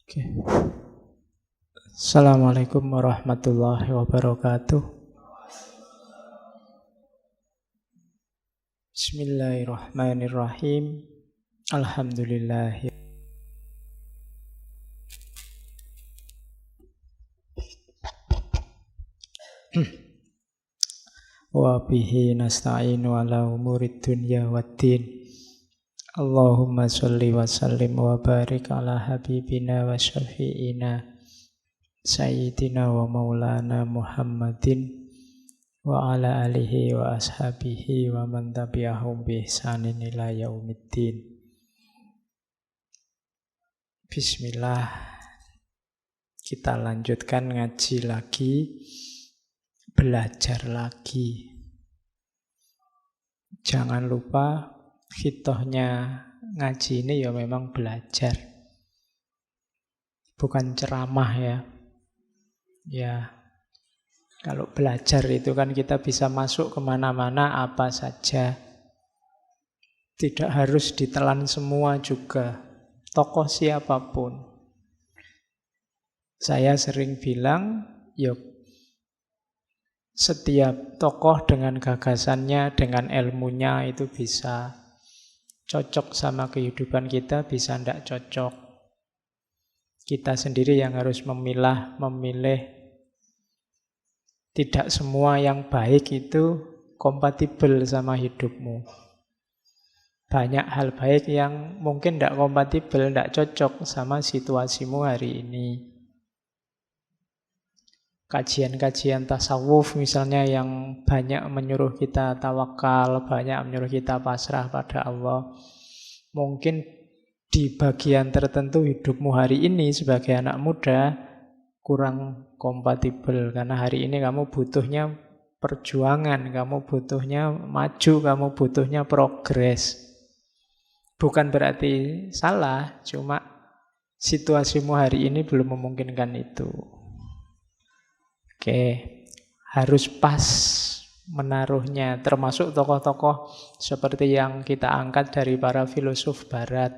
Oke. Assalamualaikum warahmatullahi wabarakatuh. Bismillahirrahmanirrahim. Alhamdulillah. Wa bihi nasta'inu ala umurid dunya waddin. Allahumma sholli wa sallim wa barik ala habibina wa syafi'ina Sayyidina wa maulana Muhammadin wa ala alihi wa ashabihi wa man tabi'ahum bi ihsanin ila yaumiddin. Bismillah. Kita lanjutkan ngaji lagi, belajar lagi. Jangan lupa khitohnya ngaji ini ya memang belajar, bukan ceramah ya. Ya, kalau belajar itu kan kita bisa masuk kemana-mana apa saja. Tidak harus ditelan semua juga, tokoh siapapun. Saya sering bilang, yuk, setiap tokoh dengan gagasannya, dengan ilmunya itu bisa cocok sama kehidupan kita, bisa tidak cocok. Kita sendiri yang harus memilih. Tidak semua yang baik itu kompatibel sama hidupmu. Banyak hal baik yang mungkin tidak kompatibel, tidak cocok sama situasimu hari ini. Kajian-kajian tasawuf misalnya yang banyak menyuruh kita tawakal, banyak menyuruh kita pasrah pada Allah. Mungkin di bagian tertentu hidupmu hari ini sebagai anak muda kurang kompatibel, karena hari ini kamu butuhnya perjuangan, kamu butuhnya maju, kamu butuhnya progres. Bukan berarti salah, cuma situasimu hari ini belum memungkinkan itu. Oke, harus pas menaruhnya, termasuk tokoh-tokoh seperti yang kita angkat dari para filosof barat.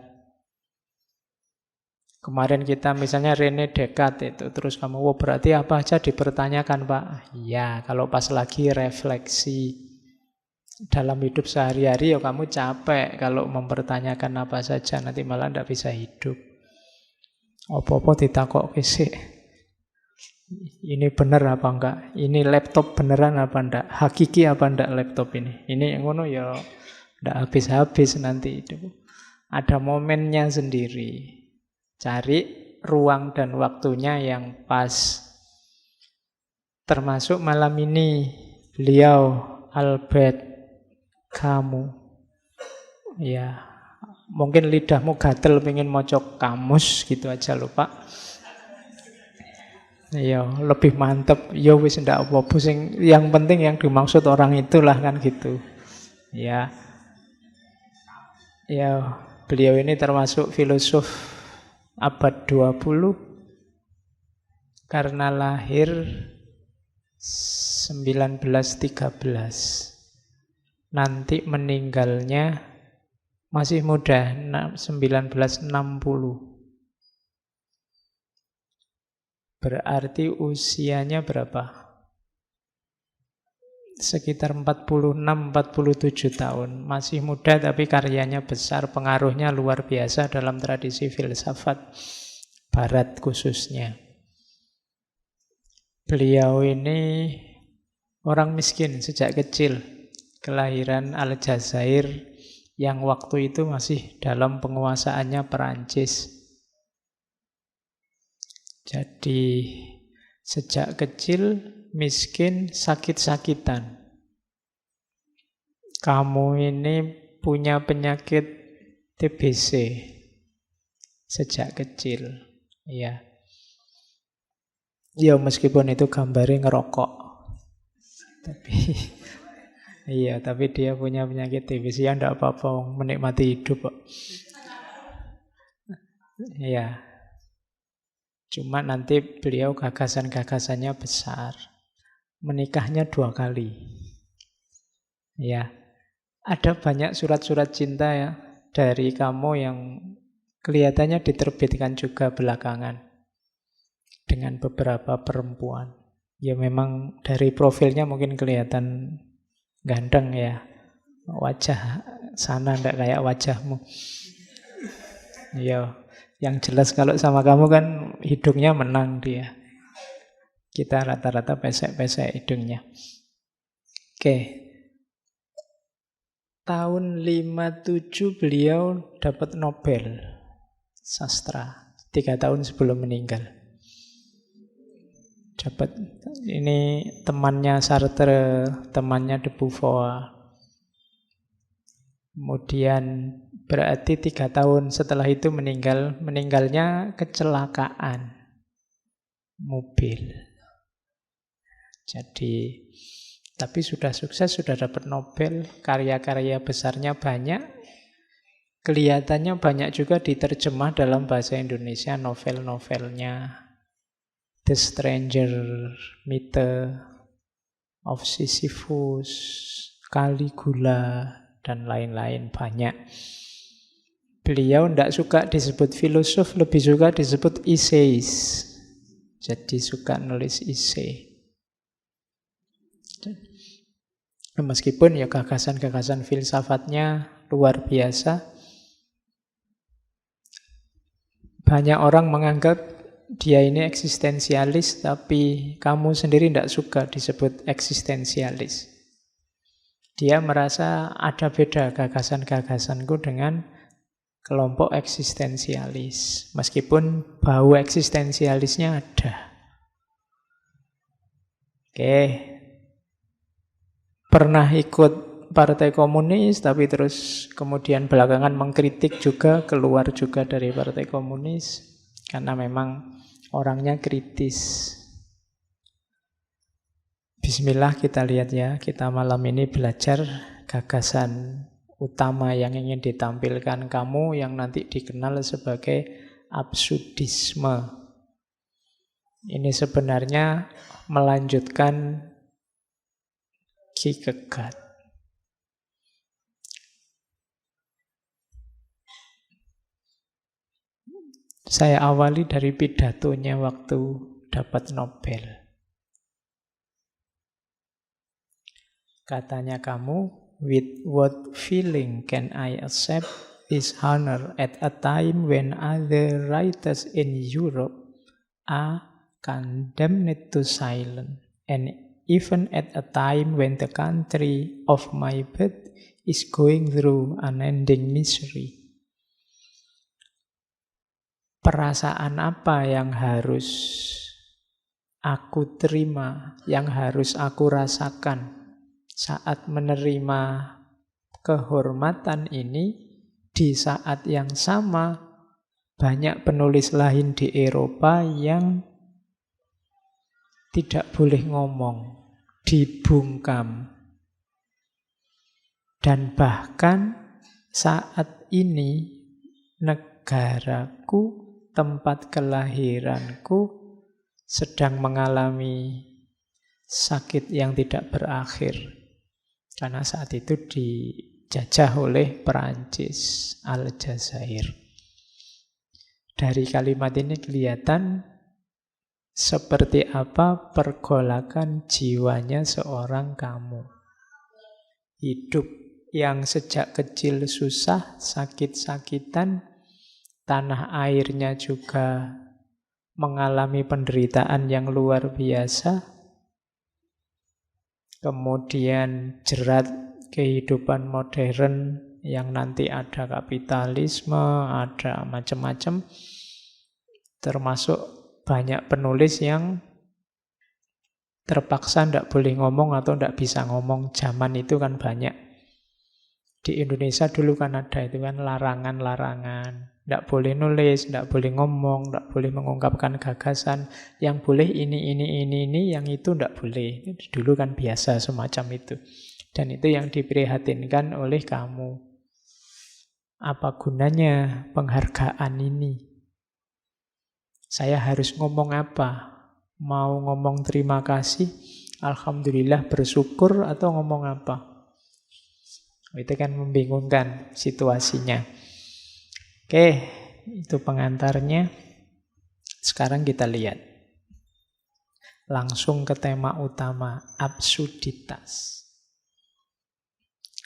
Kemarin kita misalnya René Descartes itu, terus kamu, wah berarti apa aja dipertanyakan Pak? Ya, kalau pas lagi refleksi dalam hidup sehari-hari ya kamu capek kalau mempertanyakan apa saja, nanti malah tidak bisa hidup. Apa-apa ditakok sih. Ini benar apa enggak? Ini laptop beneran apa enggak? Hakiki apa enggak laptop ini? Ini yang ngono ya enggak habis-habis nanti itu. Ada momennya sendiri. Cari ruang dan waktunya yang pas. Termasuk malam ini beliau Albert Camus. Ya, mungkin lidahmu gatel pengen mocok kamus gitu aja lho Pak. Ya, lebih mantep. Ya wis ndak apa-apa sing yang penting yang dimaksud orang itulah kan gitu. Ya. Ya, beliau ini termasuk filosof abad 20 karena lahir 1913. Nanti meninggalnya masih muda, 1960. Berarti usianya berapa? Sekitar 46-47 tahun. Masih muda tapi karyanya besar, pengaruhnya luar biasa dalam tradisi filsafat barat khususnya. Beliau ini orang miskin sejak kecil, kelahiran Aljazair yang waktu itu masih dalam penguasaannya Perancis. Jadi sejak kecil miskin, sakit-sakitan. Kamu ini punya penyakit TBC sejak kecil, ya. Ya meskipun itu gambarnya ngerokok, tapi iya, tapi dia punya penyakit TBC, ya enggak apa-apa, menikmati hidup kok. Iya. Cuma nanti beliau gagasan-gagasannya besar. Menikahnya 2 kali. Ya, ada banyak surat-surat cinta ya dari kamu yang Kelihatannya diterbitkan juga belakangan dengan beberapa perempuan. Ya memang dari profilnya mungkin kelihatan ganteng ya. Wajah sana ndak kayak wajahmu. Ya, yang jelas kalau sama kamu kan hidungnya menang dia. Kita rata-rata pesek-pesek hidungnya. Oke. Tahun 57 beliau dapat Nobel sastra. 3 tahun sebelum meninggal. Dapat ini temannya Sartre, temannya de Beauvoir. Kemudian berarti 3 tahun setelah itu meninggalnya kecelakaan mobil. Jadi, tapi sudah sukses, sudah dapat Nobel, karya-karya besarnya banyak. Kelihatannya banyak juga diterjemah dalam bahasa Indonesia novel-novelnya. The Stranger, Myth of Sisyphus, Caligula, dan lain-lain banyak. Beliau tidak suka disebut filosof, lebih suka disebut essayis. Jadi suka nulis essay. Meskipun ya gagasan-gagasan filsafatnya luar biasa. Banyak orang menganggap dia ini eksistensialis, tapi kamu sendiri tidak suka disebut eksistensialis. Dia merasa ada beda gagasan-gagasanku dengan kelompok eksistensialis. Meskipun bau eksistensialisnya ada. Oke. Pernah ikut Partai Komunis, tapi terus kemudian belakangan mengkritik juga, keluar juga dari Partai Komunis, karena memang orangnya kritis. Bismillah kita lihat ya, kita malam ini belajar gagasan utama yang ingin ditampilkan kamu yang nanti dikenal sebagai absurdisme. Ini sebenarnya melanjutkan Kierkegaard. Saya awali dari pidatonya waktu dapat Nobel. Katanya kamu, with what feeling can I accept this honor at a time when other writers in Europe are condemned to silence, and even at a time when the country of my birth is going through unending misery. Perasaan apa yang harus aku terima, yang harus aku rasakan saat menerima kehormatan ini, di saat yang sama banyak penulis lain di Eropa yang tidak boleh ngomong, dibungkam. Dan bahkan saat ini negaraku, tempat kelahiranku sedang mengalami sakit yang tidak berakhir. Karena saat itu dijajah oleh Perancis, Aljazair. Dari kalimat ini kelihatan seperti apa pergolakan jiwanya seorang kamu. Hidup yang sejak kecil susah, sakit-sakitan, tanah airnya juga mengalami penderitaan yang luar biasa. Kemudian jerat kehidupan modern yang nanti ada kapitalisme, ada macam-macam. Termasuk banyak penulis yang terpaksa tidak boleh ngomong atau tidak bisa ngomong. Zaman itu kan banyak. Di Indonesia dulu kan ada itu kan larangan-larangan. Tidak boleh nulis, tidak boleh ngomong, tidak boleh mengungkapkan gagasan. Yang boleh ini, yang itu tidak boleh. Dulu kan biasa semacam itu. Dan itu yang diprihatinkan oleh kamu. Apa gunanya penghargaan ini? Saya harus ngomong apa? Mau ngomong terima kasih, alhamdulillah, bersyukur, atau ngomong apa? Itu kan membingungkan situasinya. Oke, itu pengantarnya. Sekarang kita lihat langsung ke tema utama, absurditas.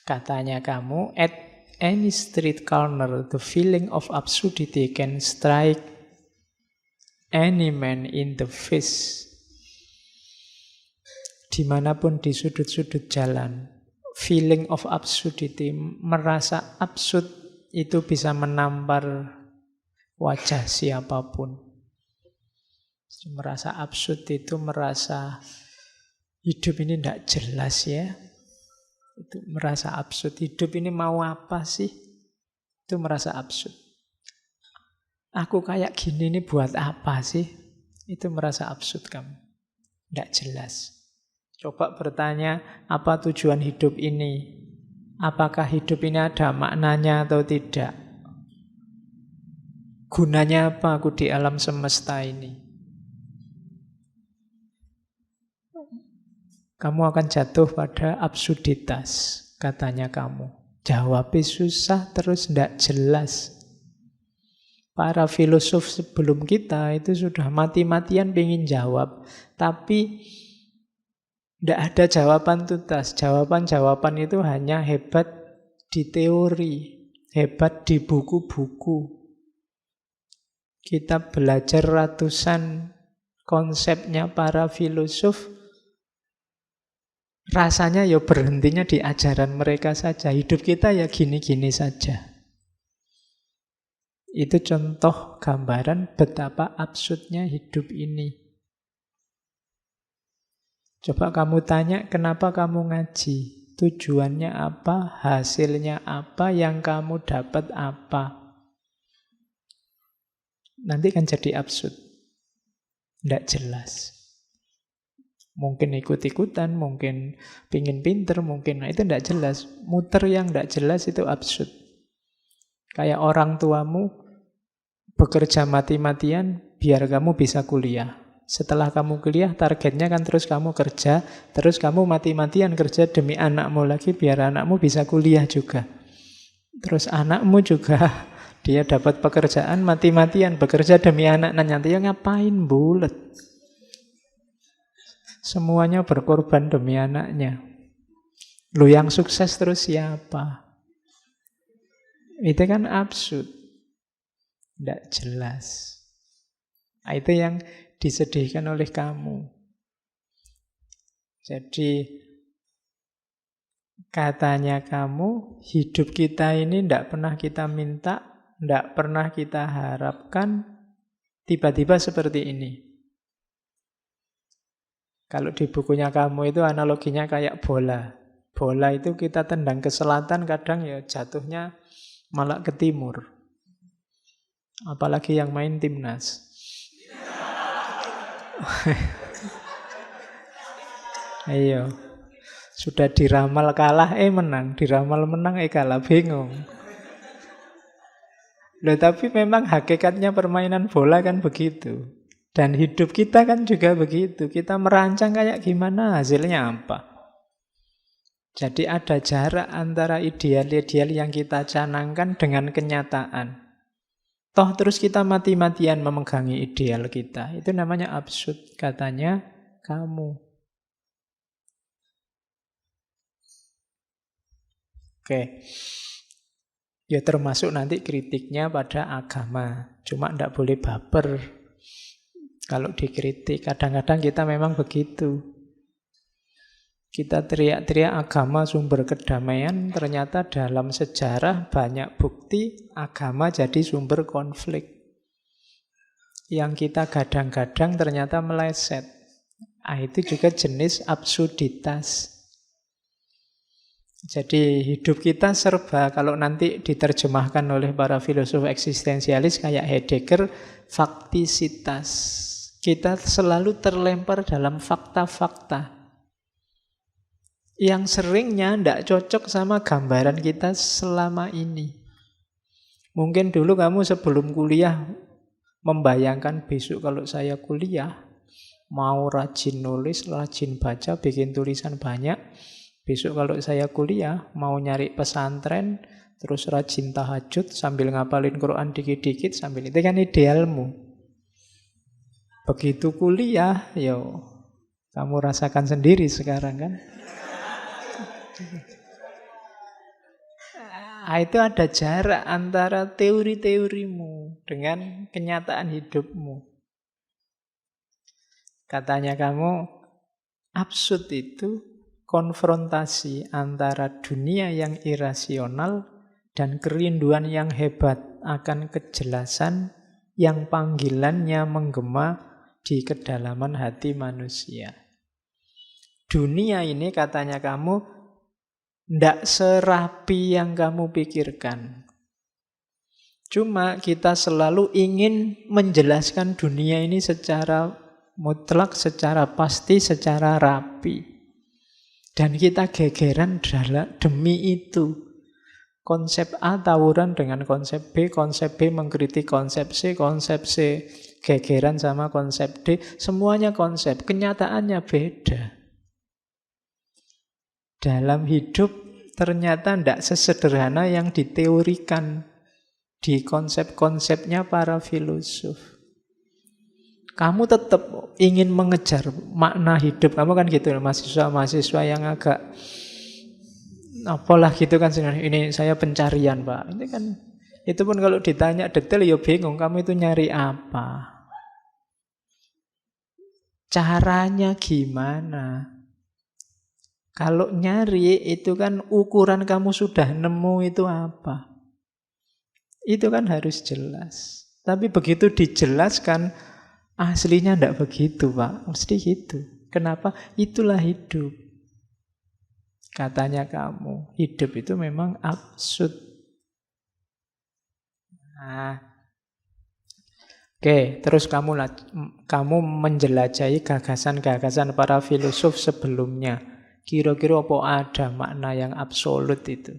Katanya kamu, at any street corner, the feeling of absurdity can strike any man in the face. Dimanapun di sudut-sudut jalan, feeling of absurdity, merasa absurd itu bisa menampar wajah siapapun. Merasa absurd itu merasa hidup ini tidak jelas ya. Itu merasa absurd. Hidup ini mau apa sih? Itu merasa absurd. Aku kayak gini ini buat apa sih? Itu merasa absurd kamu. Tidak jelas. Coba bertanya, apa tujuan hidup ini? Apakah hidup ini ada maknanya atau tidak? Gunanya apa aku di alam semesta ini? Kamu akan jatuh pada absurditas, katanya kamu. Jawabnya susah, terus tidak jelas. Para filosof sebelum kita itu sudah mati-matian pengen jawab. Tapi tidak ada jawaban tuntas. Jawaban-jawaban itu hanya hebat di teori, hebat di buku-buku. Kita belajar ratusan konsepnya para filosof, rasanya ya berhentinya di ajaran mereka saja. Hidup kita ya gini-gini saja. Itu contoh gambaran betapa absurdnya hidup ini. Coba kamu tanya, kenapa kamu ngaji? Tujuannya apa? Hasilnya apa? Yang kamu dapat apa? Nanti kan jadi absurd. Tidak jelas. Mungkin ikut-ikutan, mungkin pingin pinter, mungkin itu tidak jelas. Muter yang tidak jelas itu absurd. Kayak orang tuamu bekerja mati-matian biar kamu bisa kuliah. Setelah kamu kuliah, targetnya kan terus kamu kerja, terus kamu mati-matian kerja demi anakmu lagi biar anakmu bisa kuliah juga. Terus anakmu juga dia dapat pekerjaan mati-matian bekerja demi anak. Nah nanti ya ngapain bulet? Semuanya berkorban demi anaknya. Lu yang sukses terus siapa? Itu kan absurd. Tidak jelas. Nah, itu yang disedihkan oleh kamu. Jadi katanya kamu, hidup kita ini tidak pernah kita minta, tidak pernah kita harapkan, tiba-tiba seperti ini. Kalau di bukunya kamu itu analoginya kayak bola. Bola itu kita tendang ke selatan, kadang ya jatuhnya malah ke timur. Apalagi yang main timnas. Ayo. Sudah diramal kalah, menang. Diramal menang, kalah. Bingung. Loh, tapi memang hakikatnya permainan bola kan begitu. Dan hidup kita kan juga begitu. Kita merancang kayak gimana, hasilnya apa. Jadi ada jarak antara ideal-ideal yang kita canangkan dengan kenyataan. Toh terus kita mati-matian memegangi ideal kita. Itu namanya absurd, katanya kamu. Oke. Ya termasuk nanti kritiknya pada agama. Cuma tidak boleh baper. Kalau dikritik, kadang-kadang kita memang begitu. Kita teriak-teriak agama sumber kedamaian, ternyata dalam sejarah banyak bukti agama jadi sumber konflik. Yang kita gadang-gadang ternyata meleset. Itu juga jenis absurditas. Jadi hidup kita serba, kalau nanti diterjemahkan oleh para filosof eksistensialis kayak Heidegger, faktisitas. Kita selalu terlempar dalam fakta-fakta yang seringnya tidak cocok sama gambaran kita selama ini. Mungkin dulu kamu sebelum kuliah membayangkan besok kalau saya kuliah, mau rajin nulis, rajin baca, bikin tulisan banyak. Besok kalau saya kuliah, mau nyari pesantren, terus rajin tahajud sambil ngapalin Quran dikit-dikit sambil itu kan idealmu. Begitu kuliah, yo kamu rasakan sendiri sekarang kan. Itu ada jarak antara teori-teorimu dengan kenyataan hidupmu. Katanya kamu, absurd itu konfrontasi antara dunia yang irasional dan kerinduan yang hebat akan kejelasan yang panggilannya menggema di kedalaman hati manusia. Dunia ini katanya kamu ndak serapi yang kamu pikirkan. Cuma kita selalu ingin menjelaskan dunia ini secara mutlak, secara pasti, secara rapi. Dan kita gegeran demi itu. Konsep A tawuran dengan konsep B mengkritik konsep C gegeran sama konsep D. Semuanya konsep, kenyataannya beda. Dalam hidup ternyata tidak sesederhana yang diteorikan di konsep-konsepnya para filosof. Kamu tetap ingin mengejar makna hidup. Kamu kan gitu, mahasiswa-mahasiswa yang agak apalah gitu kan. Ini saya pencarian, Pak. Ini kan, itu pun kalau ditanya detail ya bingung. Kamu itu nyari apa? Caranya gimana? Kalau nyari itu kan ukuran kamu sudah nemu itu apa? Itu kan harus jelas. Tapi begitu dijelaskan, aslinya tidak begitu, Pak. Mesti gitu. Kenapa? Itulah hidup. Katanya kamu, hidup itu memang absurd. Nah, oke, terus kamu menjelajahi gagasan-gagasan para filosof sebelumnya. Kira-kira apa ada makna yang absolut itu?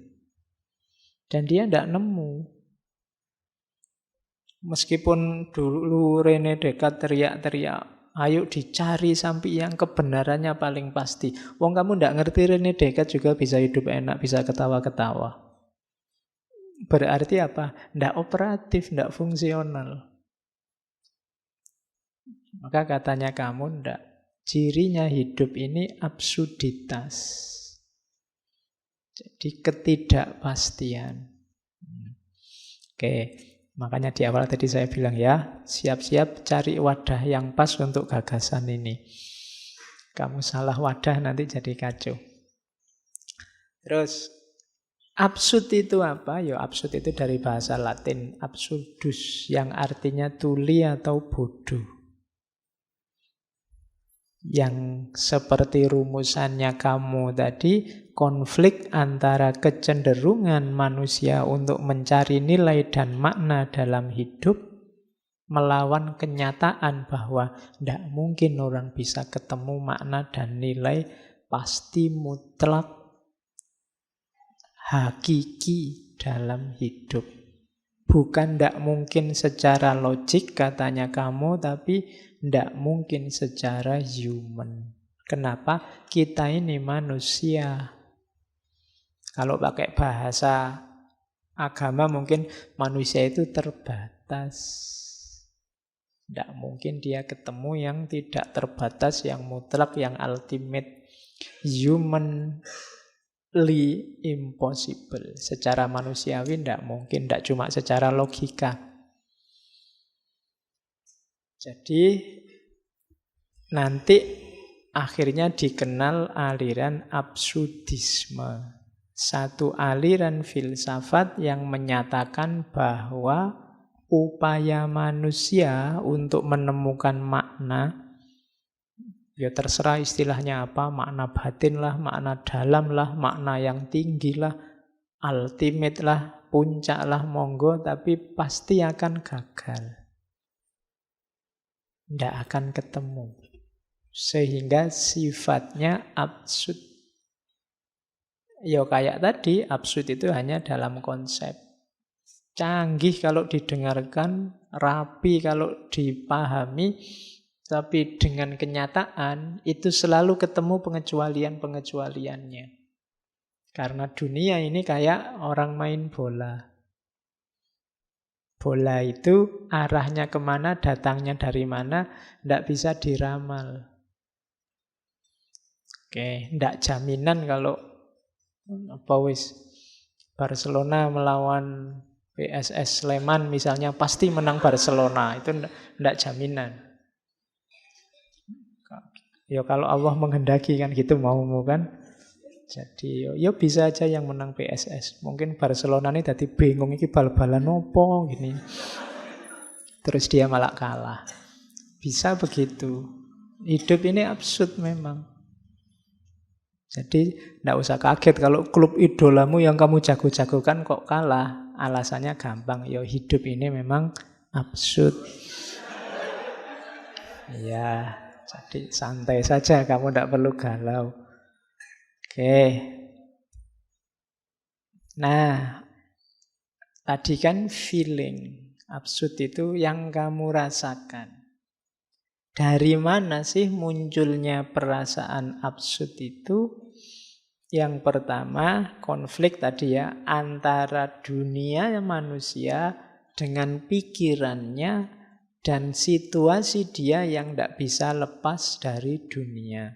Dan dia tidak nemu. Meskipun dulu René Descartes teriak-teriak, ayo dicari sampai yang kebenarannya paling pasti. Wong kamu tidak ngerti René Descartes juga bisa hidup enak, bisa ketawa-ketawa. Berarti apa? Tidak operatif, tidak fungsional. Maka katanya kamu tidak. Cirinya hidup ini absurditas. Jadi ketidakpastian. Oke, makanya di awal tadi saya bilang ya, siap-siap cari wadah yang pas untuk gagasan ini. Kamu salah wadah nanti jadi kacau. Terus, absurd itu apa? Ya, absurd itu dari bahasa Latin absurdus, yang artinya tuli atau bodoh. Yang seperti rumusannya kamu tadi, konflik antara kecenderungan manusia untuk mencari nilai dan makna dalam hidup melawan kenyataan bahwa tidak mungkin orang bisa ketemu makna dan nilai pasti mutlak hakiki dalam hidup. Bukan tidak mungkin secara logik katanya kamu, tapi tidak mungkin secara human. Kenapa? Kita ini manusia. Kalau pakai bahasa agama mungkin manusia itu terbatas. Tidak mungkin dia ketemu yang tidak terbatas, yang mutlak, yang ultimate. Humanly impossible. Secara manusiawi tidak mungkin, tidak cuma secara logika. Jadi nanti akhirnya dikenal aliran absurdisme. Satu aliran filsafat yang menyatakan bahwa upaya manusia untuk menemukan makna, ya terserah istilahnya apa, makna batin lah, makna dalam lah, makna yang tinggi lah, ultimate lah, puncak lah, monggo, tapi pasti akan gagal. Tidak akan ketemu. Sehingga sifatnya absurd. Ya kayak tadi, absurd itu hanya dalam konsep. Canggih kalau didengarkan, rapi kalau dipahami, tapi dengan kenyataan itu selalu ketemu pengecualian-pengecualiannya. Karena dunia ini kayak orang main bola. Bola itu arahnya kemana, datangnya dari mana, tidak bisa diramal. Oke, tidak jaminan kalau apa wis Barcelona melawan PSS Sleman misalnya pasti menang Barcelona. Itu tidak jaminan. Ya kalau Allah menghendaki kan gitu maumu kan. Jadi ya bisa aja yang menang PSS. Mungkin Barcelona ini tadi bingung iki bal-balan opo gini. Terus dia malah kalah. Bisa begitu. Hidup ini absurd memang. Jadi tidak usah kaget kalau klub idolamu yang kamu jago-jagokan kok kalah. Alasannya gampang. Ya hidup ini memang absurd. Ya, jadi santai saja. Kamu tidak perlu galau. Oke. Nah, tadi kan feeling. Absurd itu yang kamu rasakan. Dari mana sih munculnya perasaan absurd itu? Yang pertama, konflik tadi ya, antara dunia manusia dengan pikirannya dan situasi dia yang tidak bisa lepas dari dunia.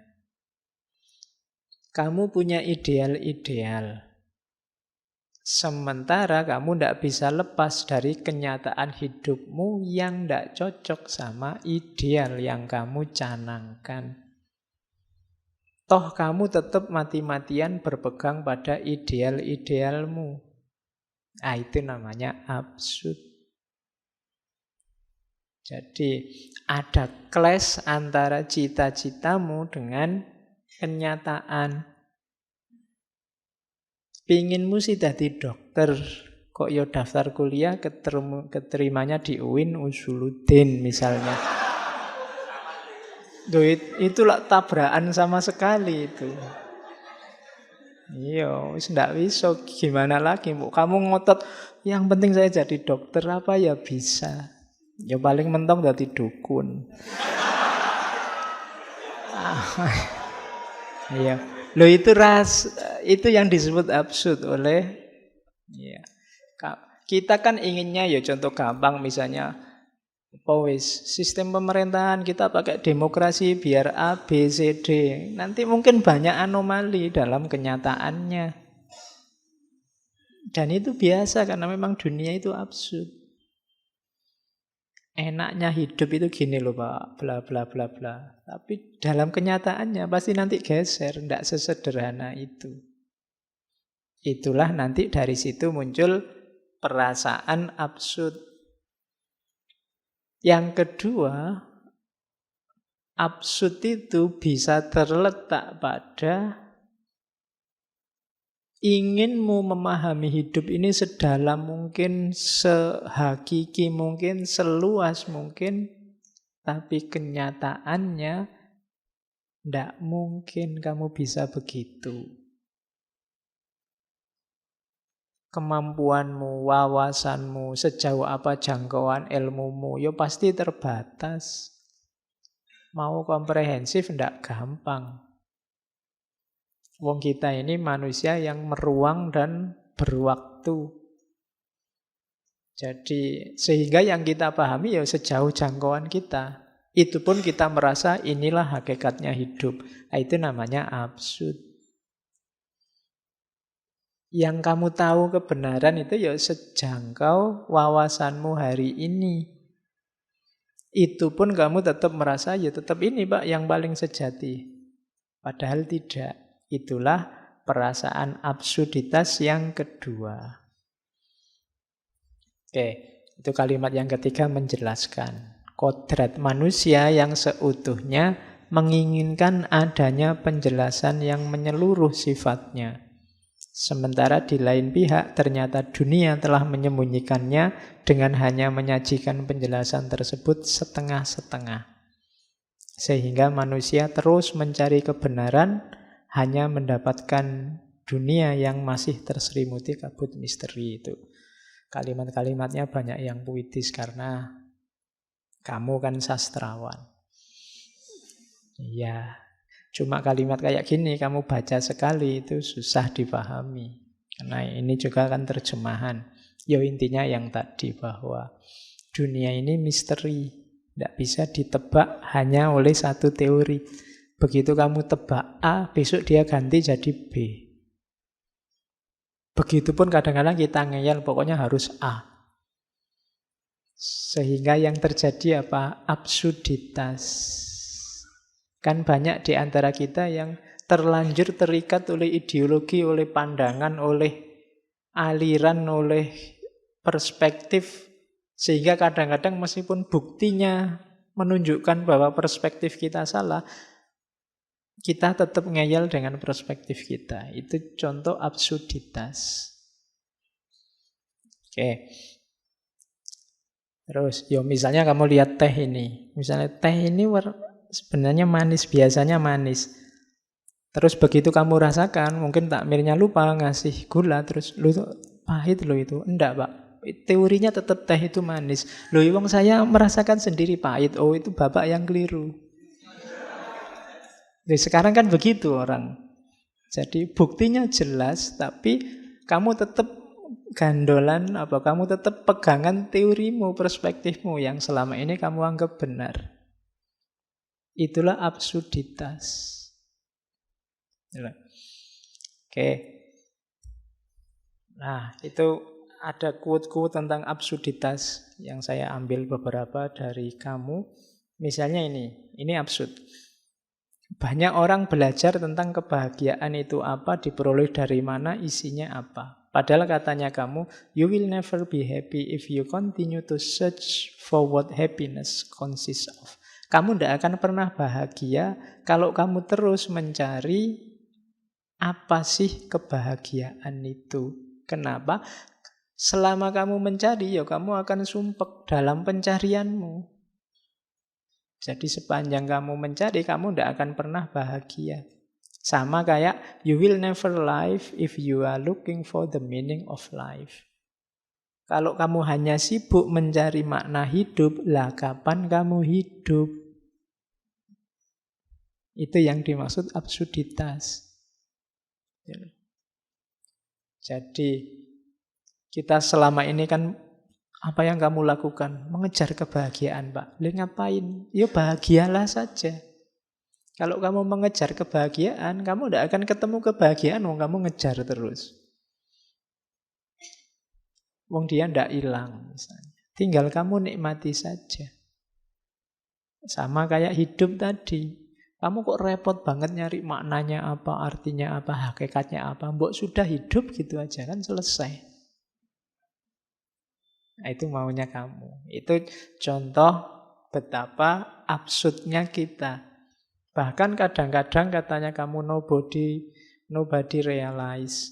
Kamu punya ideal-ideal. Sementara kamu tidak bisa lepas dari kenyataan hidupmu yang tidak cocok sama ideal yang kamu canangkan. Toh kamu tetap mati-matian berpegang pada ideal-idealmu. Nah, itu namanya absurd. Jadi ada clash antara cita-citamu dengan kenyataan. Pinginmu sih jadi dokter, kok yo daftar kuliah keterimanya di UIN Usuluddin misalnya. Itulah tabrakan sama sekali itu. Iya, wis ndak bisa gimana lagi, Bu. Kamu ngotot yang penting saya jadi dokter apa ya bisa. Ya paling mentok jadi dukun. Iya. Loh itu yang disebut absurd oleh ya. Kita kan inginnya ya contoh gampang misalnya sistem pemerintahan kita pakai demokrasi biar A, B, C, D. Nanti mungkin banyak anomali dalam kenyataannya. Dan itu biasa karena memang dunia itu absurd. Enaknya hidup itu gini loh Pak, bla bla bla bla. Tapi dalam kenyataannya pasti nanti geser, tidak sesederhana itu. Itulah nanti dari situ muncul perasaan absurd. Yang kedua, absurd itu bisa terletak pada inginmu memahami hidup ini sedalam mungkin, sehakiki mungkin, seluas mungkin, tapi kenyataannya tidak mungkin kamu bisa begitu. Kemampuanmu, wawasanmu, sejauh apa jangkauan ilmumu, ya pasti terbatas. Mau komprehensif tidak gampang. Wong kita ini manusia yang meruang dan berwaktu. Jadi sehingga yang kita pahami ya sejauh jangkauan kita. Itu pun kita merasa inilah hakikatnya hidup. Nah, itu namanya absurd. Yang kamu tahu kebenaran itu ya sejangkau wawasanmu hari ini. Itu pun kamu tetap merasa ya tetap ini Pak yang paling sejati. Padahal tidak. Itulah perasaan absurditas yang kedua. Oke, itu kalimat yang ketiga menjelaskan. Kodrat manusia yang seutuhnya menginginkan adanya penjelasan yang menyeluruh sifatnya. Sementara di lain pihak ternyata dunia telah menyembunyikannya dengan hanya menyajikan penjelasan tersebut setengah-setengah. Sehingga manusia terus mencari kebenaran hanya mendapatkan dunia yang masih terselimuti kabut misteri itu. Kalimat-kalimatnya banyak yang puitis karena kamu kan sastrawan. Iya. Cuma kalimat kayak gini kamu baca sekali itu susah dipahami. Karena ini juga kan terjemahan. Ya intinya yang tadi bahwa dunia ini misteri. Tidak bisa ditebak hanya oleh satu teori. Begitu kamu tebak A, besok dia ganti jadi B. Begitupun kadang-kadang kita ngeyel, pokoknya harus A. Sehingga yang terjadi apa? Absurditas. Kan banyak di antara kita yang terlanjur terikat oleh ideologi, oleh pandangan, oleh aliran, oleh perspektif. Sehingga kadang-kadang meskipun buktinya menunjukkan bahwa perspektif kita salah, kita tetap ngeyel dengan perspektif kita. Itu contoh absurditas. Oke. Terus, yo misalnya kamu lihat teh ini. Misalnya teh ini sebenarnya manis, biasanya manis. Terus begitu kamu rasakan, mungkin takmirnya lupa ngasih gula, terus lu pahit lo itu. Enggak, Pak. Teorinya tetap teh itu manis. Loh, wong saya merasakan sendiri pahit. Oh, itu Bapak yang keliru. Jadi sekarang kan begitu orang. Jadi buktinya jelas, tapi kamu tetap gandolan, kamu tetap pegangan teorimu, perspektifmu yang selama ini kamu anggap benar. Itulah absurditas. Oke. Nah, itu ada quote-quote tentang absurditas yang saya ambil beberapa dari kamu. Misalnya ini absurd. Banyak orang belajar tentang kebahagiaan itu apa, diperoleh dari mana, isinya apa. Padahal katanya kamu, you will never be happy if you continue to search for what happiness consists of. Kamu tidak akan pernah bahagia kalau kamu terus mencari apa sih kebahagiaan itu. Kenapa? Selama kamu mencari, ya kamu akan sumpek dalam pencarianmu. Jadi sepanjang kamu mencari, kamu tidak akan pernah bahagia. Sama kayak, you will never live if you are looking for the meaning of life. Kalau kamu hanya sibuk mencari makna hidup, lah kapan kamu hidup? Itu yang dimaksud absurditas. Jadi, kita selama ini kan, apa yang kamu lakukan? Mengejar kebahagiaan, Pak. Lalu ngapain? Ya bahagialah saja. Kalau kamu mengejar kebahagiaan, kamu tidak akan ketemu kebahagiaan, kamu ngejar terus. Wong dia tidak hilang, misalnya. Tinggal kamu nikmati saja. Sama kayak hidup tadi. Kamu kok repot banget nyari maknanya apa, artinya apa, hakikatnya apa. Mbok sudah hidup gitu aja kan selesai. Nah, itu maunya kamu. Itu contoh betapa absurdnya kita. Bahkan kadang-kadang katanya kamu nobody realize.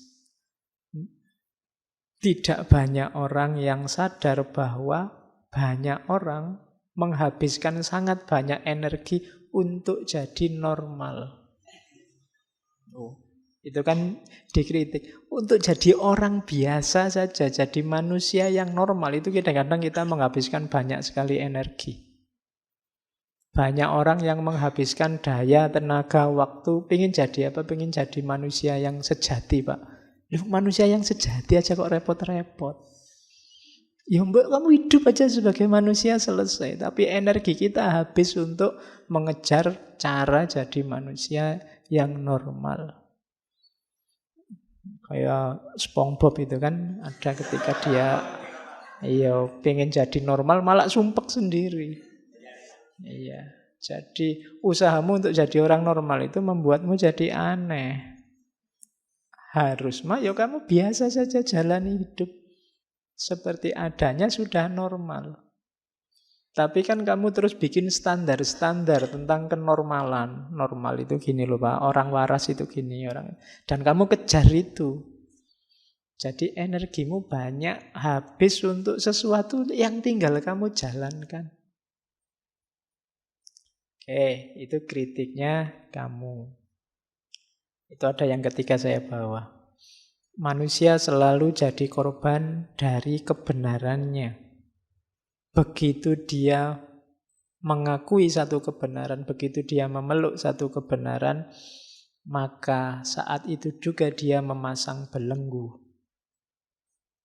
Tidak banyak orang yang sadar bahwa banyak orang menghabiskan sangat banyak energi untuk jadi normal. Itu kan dikritik. Untuk jadi orang biasa saja, jadi manusia yang normal, itu kadang-kadang kita menghabiskan banyak sekali energi. Banyak orang yang menghabiskan daya, tenaga, waktu, pengen jadi apa? Pengen jadi manusia yang sejati, Pak. Manusia yang sejati aja kok repot-repot. Ya mbak, kamu hidup aja sebagai manusia selesai. Tapi energi kita habis untuk mengejar cara jadi manusia yang normal. Kayak SpongeBob itu kan, ada ketika dia pengen jadi normal, malah sumpek sendiri. Iya, jadi usahamu untuk jadi orang normal itu membuatmu jadi aneh. Harus ya kamu biasa saja jalani hidup seperti adanya sudah normal. Tapi kan kamu terus bikin standar-standar tentang kenormalan. Normal itu gini loh Pak, orang waras itu gini orang. Dan kamu kejar itu. Jadi energimu banyak habis untuk sesuatu yang tinggal kamu jalankan. Oke, itu kritiknya kamu. Itu ada yang ketiga saya bawa. Manusia selalu jadi korban dari kebenarannya. Begitu dia mengakui satu kebenaran, begitu dia memeluk satu kebenaran, maka saat itu juga dia memasang belenggu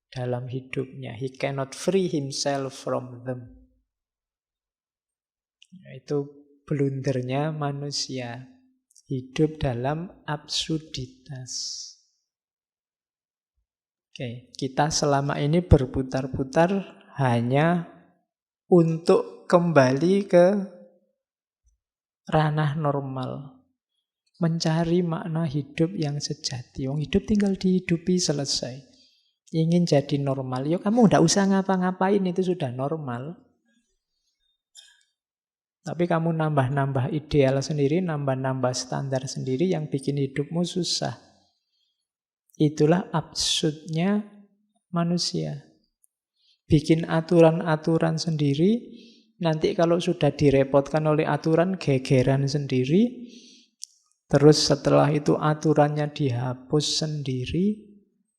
dalam hidupnya. He cannot free himself from them. Itu blundernya manusia. Hidup dalam absurditas. Oke, kita selama ini berputar-putar hanya untuk kembali ke ranah normal. Mencari makna hidup yang sejati. Wong hidup tinggal dihidupi, selesai. Ingin jadi normal, yuk kamu nggak usah ngapa-ngapain, itu sudah normal. Tapi kamu nambah-nambah ideal sendiri, nambah-nambah standar sendiri yang bikin hidupmu susah. Itulah absurdnya manusia. Bikin aturan-aturan sendiri, nanti kalau sudah direpotkan oleh aturan, gegeran sendiri. Terus setelah itu aturannya dihapus sendiri,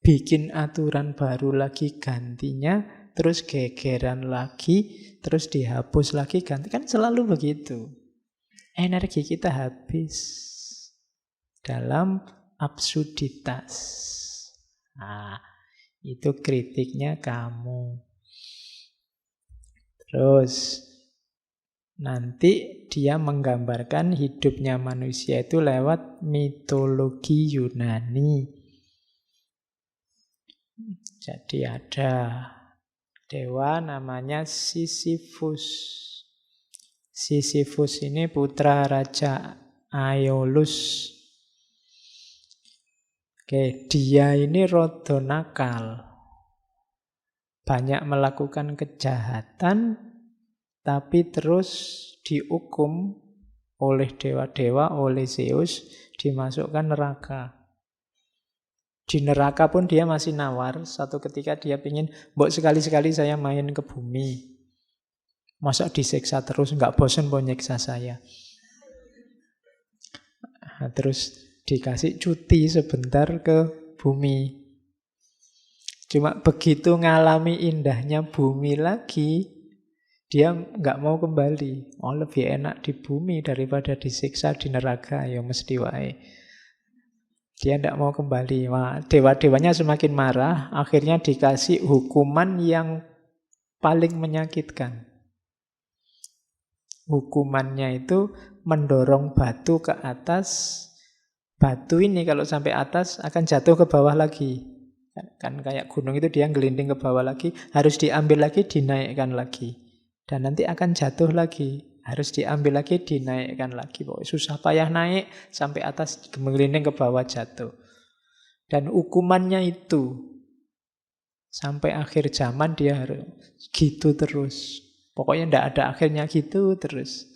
bikin aturan baru lagi gantinya, terus gegeran lagi, terus dihapus lagi, ganti. Kan selalu begitu. Energi kita habis dalam absurditas. Nah, itu kritiknya kamu. Terus nanti dia menggambarkan hidupnya manusia itu lewat mitologi Yunani. Jadi ada dewa namanya Sisyphus. Sisyphus ini putra Raja Aeolus. Oke, dia ini rada nakal. Banyak melakukan kejahatan, tapi terus dihukum oleh dewa-dewa, oleh Zeus, dimasukkan neraka. Di neraka pun dia masih nawar. Satu ketika dia ingin, mbok sekali-sekali saya main ke bumi. Masa disiksa terus, nggak bosan mau nyiksa saya. Nah, terus dikasih cuti sebentar ke bumi. Cuma begitu ngalami indahnya bumi lagi, dia nggak mau kembali. Oh, lebih enak di bumi daripada disiksa di neraka, ya mesti wae. Dia tidak mau kembali. Wah, dewa-dewanya semakin marah, akhirnya dikasih hukuman yang paling menyakitkan. Hukumannya itu mendorong batu ke atas. Batu ini kalau sampai atas akan jatuh ke bawah lagi. Kan kayak gunung itu dia gelinding ke bawah lagi, harus diambil lagi, dinaikkan lagi. Dan nanti akan jatuh lagi. Harus diambil lagi, dinaikkan lagi. Pokoknya susah payah naik, sampai atas, menggelinding ke bawah, jatuh. Dan hukumannya itu, sampai akhir zaman dia harus gitu terus. Pokoknya tidak ada akhirnya gitu terus.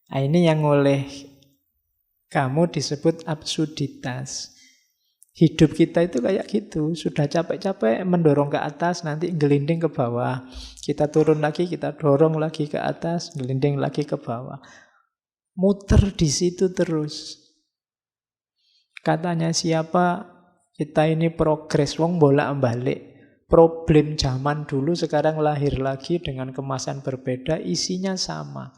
Nah, ini yang oleh kamu disebut absurditas. Hidup kita itu kayak gitu, sudah capek-capek mendorong ke atas, nanti gelinding ke bawah. Kita turun lagi, kita dorong lagi ke atas, gelinding lagi ke bawah. Muter di situ terus. Katanya siapa, kita ini progres, wong bolak-balik. Problem zaman dulu sekarang lahir lagi dengan kemasan berbeda, isinya sama.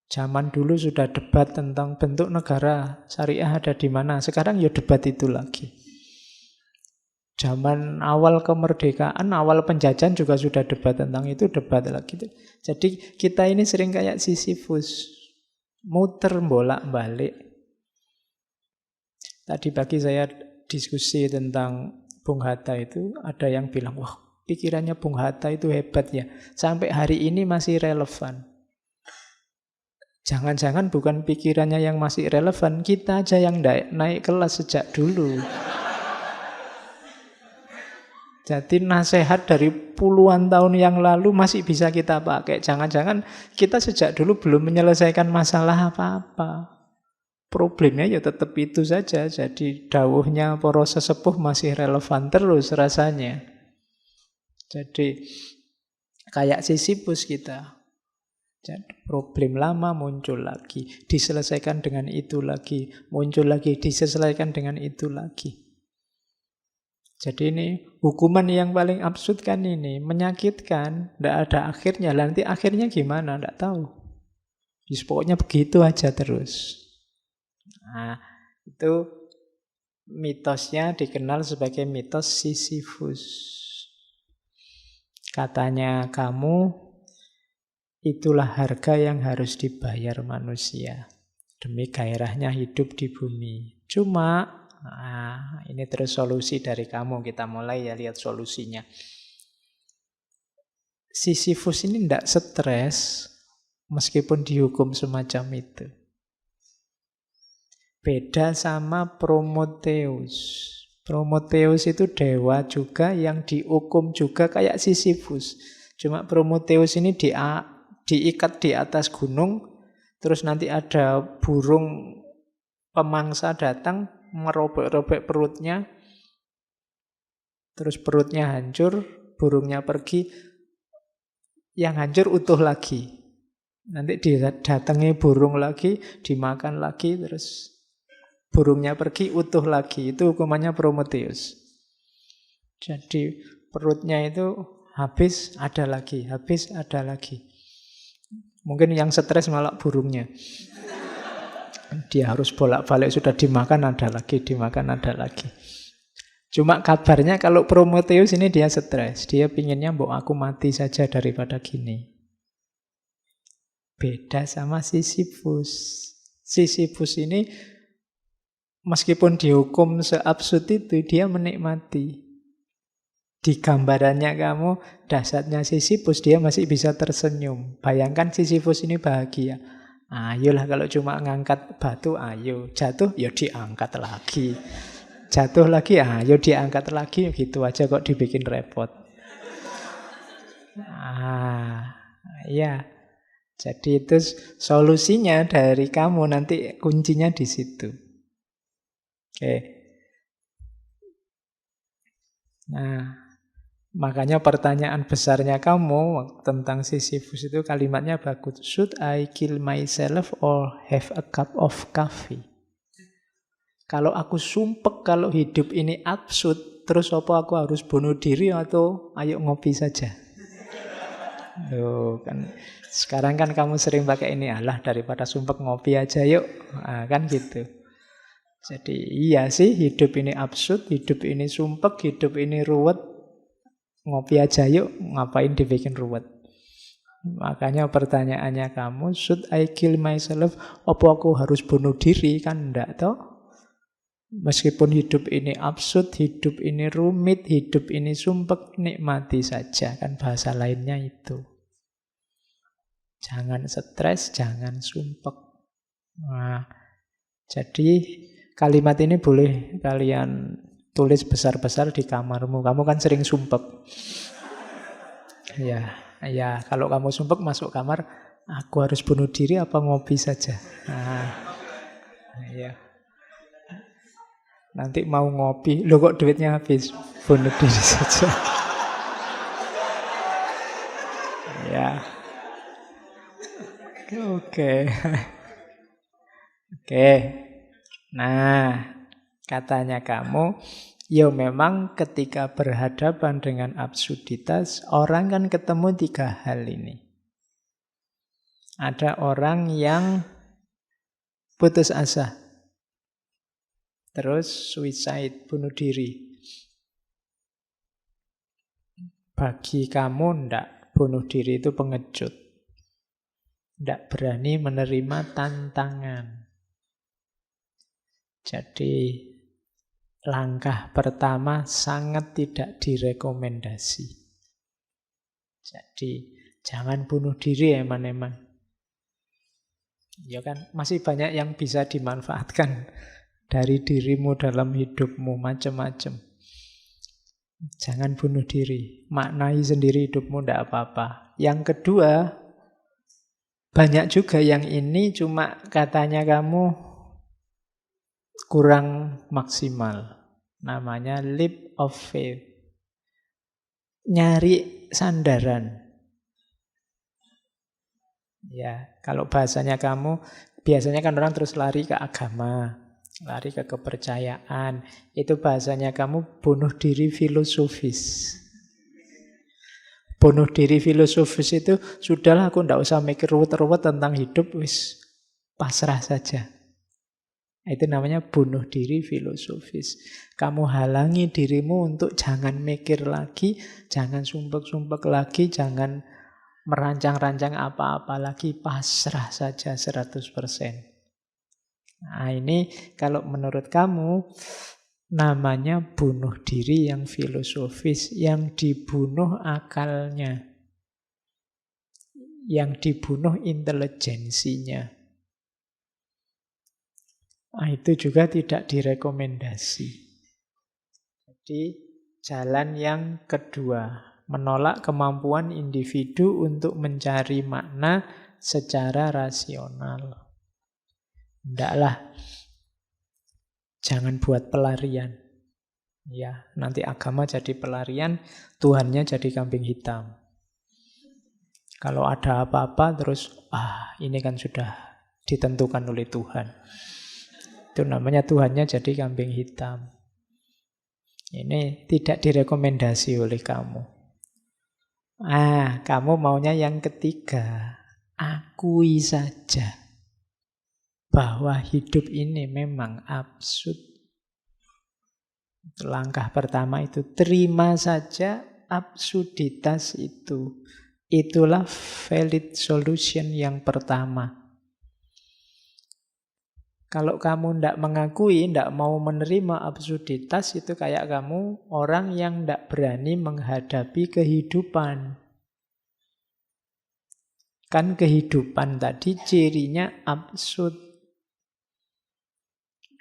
Zaman dulu sudah debat tentang bentuk negara syariah ada di mana. Sekarang ya debat itu lagi. Zaman awal kemerdekaan, awal penjajahan juga sudah debat tentang itu, debat lagi. Jadi kita ini sering kayak Sisyphus, muter bolak-balik. Tadi pagi saya diskusi tentang Bung Hatta itu, ada yang bilang, wah pikirannya Bung Hatta itu hebat ya. Sampai hari ini masih relevan. Jangan-jangan bukan pikirannya yang masih relevan, kita aja yang naik kelas sejak dulu. Jadi nasihat dari puluhan tahun yang lalu masih bisa kita pakai. Jangan-jangan kita sejak dulu belum menyelesaikan masalah apa-apa. Problemnya ya tetap itu saja. Jadi dawuhnya para sesepuh masih relevan terus rasanya. Jadi kayak Sisyphus kita. Jadi problem lama muncul lagi, diselesaikan dengan itu lagi, muncul lagi, diselesaikan dengan itu lagi. Jadi ini hukuman yang paling absurd kan ini, menyakitkan, tidak ada akhirnya. Nanti akhirnya gimana? Tidak tahu. Jadi pokoknya begitu aja terus. Nah, itu mitosnya dikenal sebagai mitos Sisyphus. Katanya kamu, itulah harga yang harus dibayar manusia demi gairahnya hidup di bumi. Cuma, ini terus solusi dari kamu. Kita mulai ya lihat solusinya. Sisyphus ini tidak stres meskipun dihukum semacam itu. Beda sama Prometheus. Prometheus itu dewa juga yang dihukum juga kayak Sisyphus. Cuma Prometheus ini diikat di atas gunung, terus nanti ada burung pemangsa datang, merobek-robek perutnya, terus perutnya hancur, burungnya pergi, yang hancur utuh lagi. Nanti didatangi burung lagi, dimakan lagi, terus burungnya pergi, utuh lagi. Itu hukumannya Prometheus. Jadi perutnya itu habis, ada lagi, habis, ada lagi. Mungkin yang stres malah burungnya. Dia harus bolak-balik, sudah dimakan ada lagi, dimakan ada lagi. Cuma kabarnya kalau Prometheus ini dia stres. Dia pinginnya aku mati saja daripada gini. Beda sama Sisyphus. Sisyphus ini meskipun dihukum seabsurd itu, dia menikmati. Di gambarannya kamu, dahsyatnya Sisyphus, dia masih bisa tersenyum. Bayangkan Sisyphus ini bahagia. Ayolah kalau cuma ngangkat batu, ayo. Jatuh, ya diangkat lagi. Jatuh lagi, ayo diangkat lagi. Gitu aja kok dibikin repot. Ya. Jadi itu solusinya dari kamu, nanti kuncinya di situ. Oke. Nah, makanya pertanyaan besarnya kamu tentang Sisyphus itu kalimatnya bagus. Should I kill myself or have a cup of coffee? Kalau aku sumpek kalau hidup ini absurd, terus apa aku harus bunuh diri atau ayo ngopi saja? Loh, kan sekarang kan kamu sering pakai ini, alah daripada sumpek ngopi aja yuk. Kan gitu. Jadi iya sih, hidup ini absurd, hidup ini sumpek, hidup ini ruwet. Ngopi aja yuk, ngapain dibikin ruwet. Makanya pertanyaannya kamu, should I kill myself? Apa aku harus bunuh diri? Kan enggak toh? Meskipun hidup ini absurd, hidup ini rumit, hidup ini sumpek, nikmati saja. Kan bahasa lainnya itu. Jangan stres, jangan sumpek. Nah, jadi kalimat ini boleh kalian tulis besar-besar di kamarmu. Kamu kan sering sumpek. Ya, kalau kamu sumpek masuk kamar, aku harus bunuh diri apa ngopi saja. Ya. Nanti mau ngopi, loh kok duitnya habis, bunuh diri saja. Ya. Oke. Nah, katanya kamu, ya memang ketika berhadapan dengan absurditas, orang kan ketemu 3 hal ini. Ada orang yang putus asa, terus suicide, bunuh diri. Bagi kamu enggak, bunuh diri itu pengecut. Enggak berani menerima tantangan. Jadi langkah pertama sangat tidak direkomendasi. Jadi jangan bunuh diri eman-eman. Ya kan, masih banyak yang bisa dimanfaatkan dari dirimu dalam hidupmu, macam-macam. Jangan bunuh diri, maknai sendiri hidupmu, tidak apa-apa. Yang kedua, banyak juga yang ini cuma katanya kamu kurang maksimal. Namanya leap of faith. Nyari sandaran. Ya, kalau bahasanya kamu, biasanya kan orang terus lari ke agama. lari ke kepercayaan. Itu bahasanya kamu bunuh diri filosofis. Bunuh diri filosofis itu, sudahlah aku ndak usah mikir ruwet-ruwet tentang hidup, wis pasrah saja. Itu namanya bunuh diri filosofis. Kamu halangi dirimu untuk jangan mikir lagi, jangan sumpek-sumpek lagi, jangan merancang-rancang apa-apa lagi, pasrah saja 100%. Nah, ini kalau menurut kamu namanya bunuh diri yang filosofis, yang dibunuh akalnya, yang dibunuh intelijensinya. Nah, itu juga tidak direkomendasi. Jadi jalan yang kedua, menolak kemampuan individu untuk mencari makna secara rasional. Ndaklah, jangan buat pelarian. Ya, nanti agama jadi pelarian, Tuhannya jadi kambing hitam. Kalau ada apa-apa terus, ini kan sudah ditentukan oleh Tuhan. Itu namanya Tuhannya jadi kambing hitam. Ini tidak direkomendasi oleh kamu. Kamu maunya yang ketiga. Akui saja bahwa hidup ini memang absurd. Langkah pertama itu, terima saja absurditas itu. Itulah valid solution yang pertama. Kalau kamu tidak mengakui, tidak mau menerima absurditas, itu kayak kamu orang yang tidak berani menghadapi kehidupan. Kan kehidupan tadi cirinya absurd.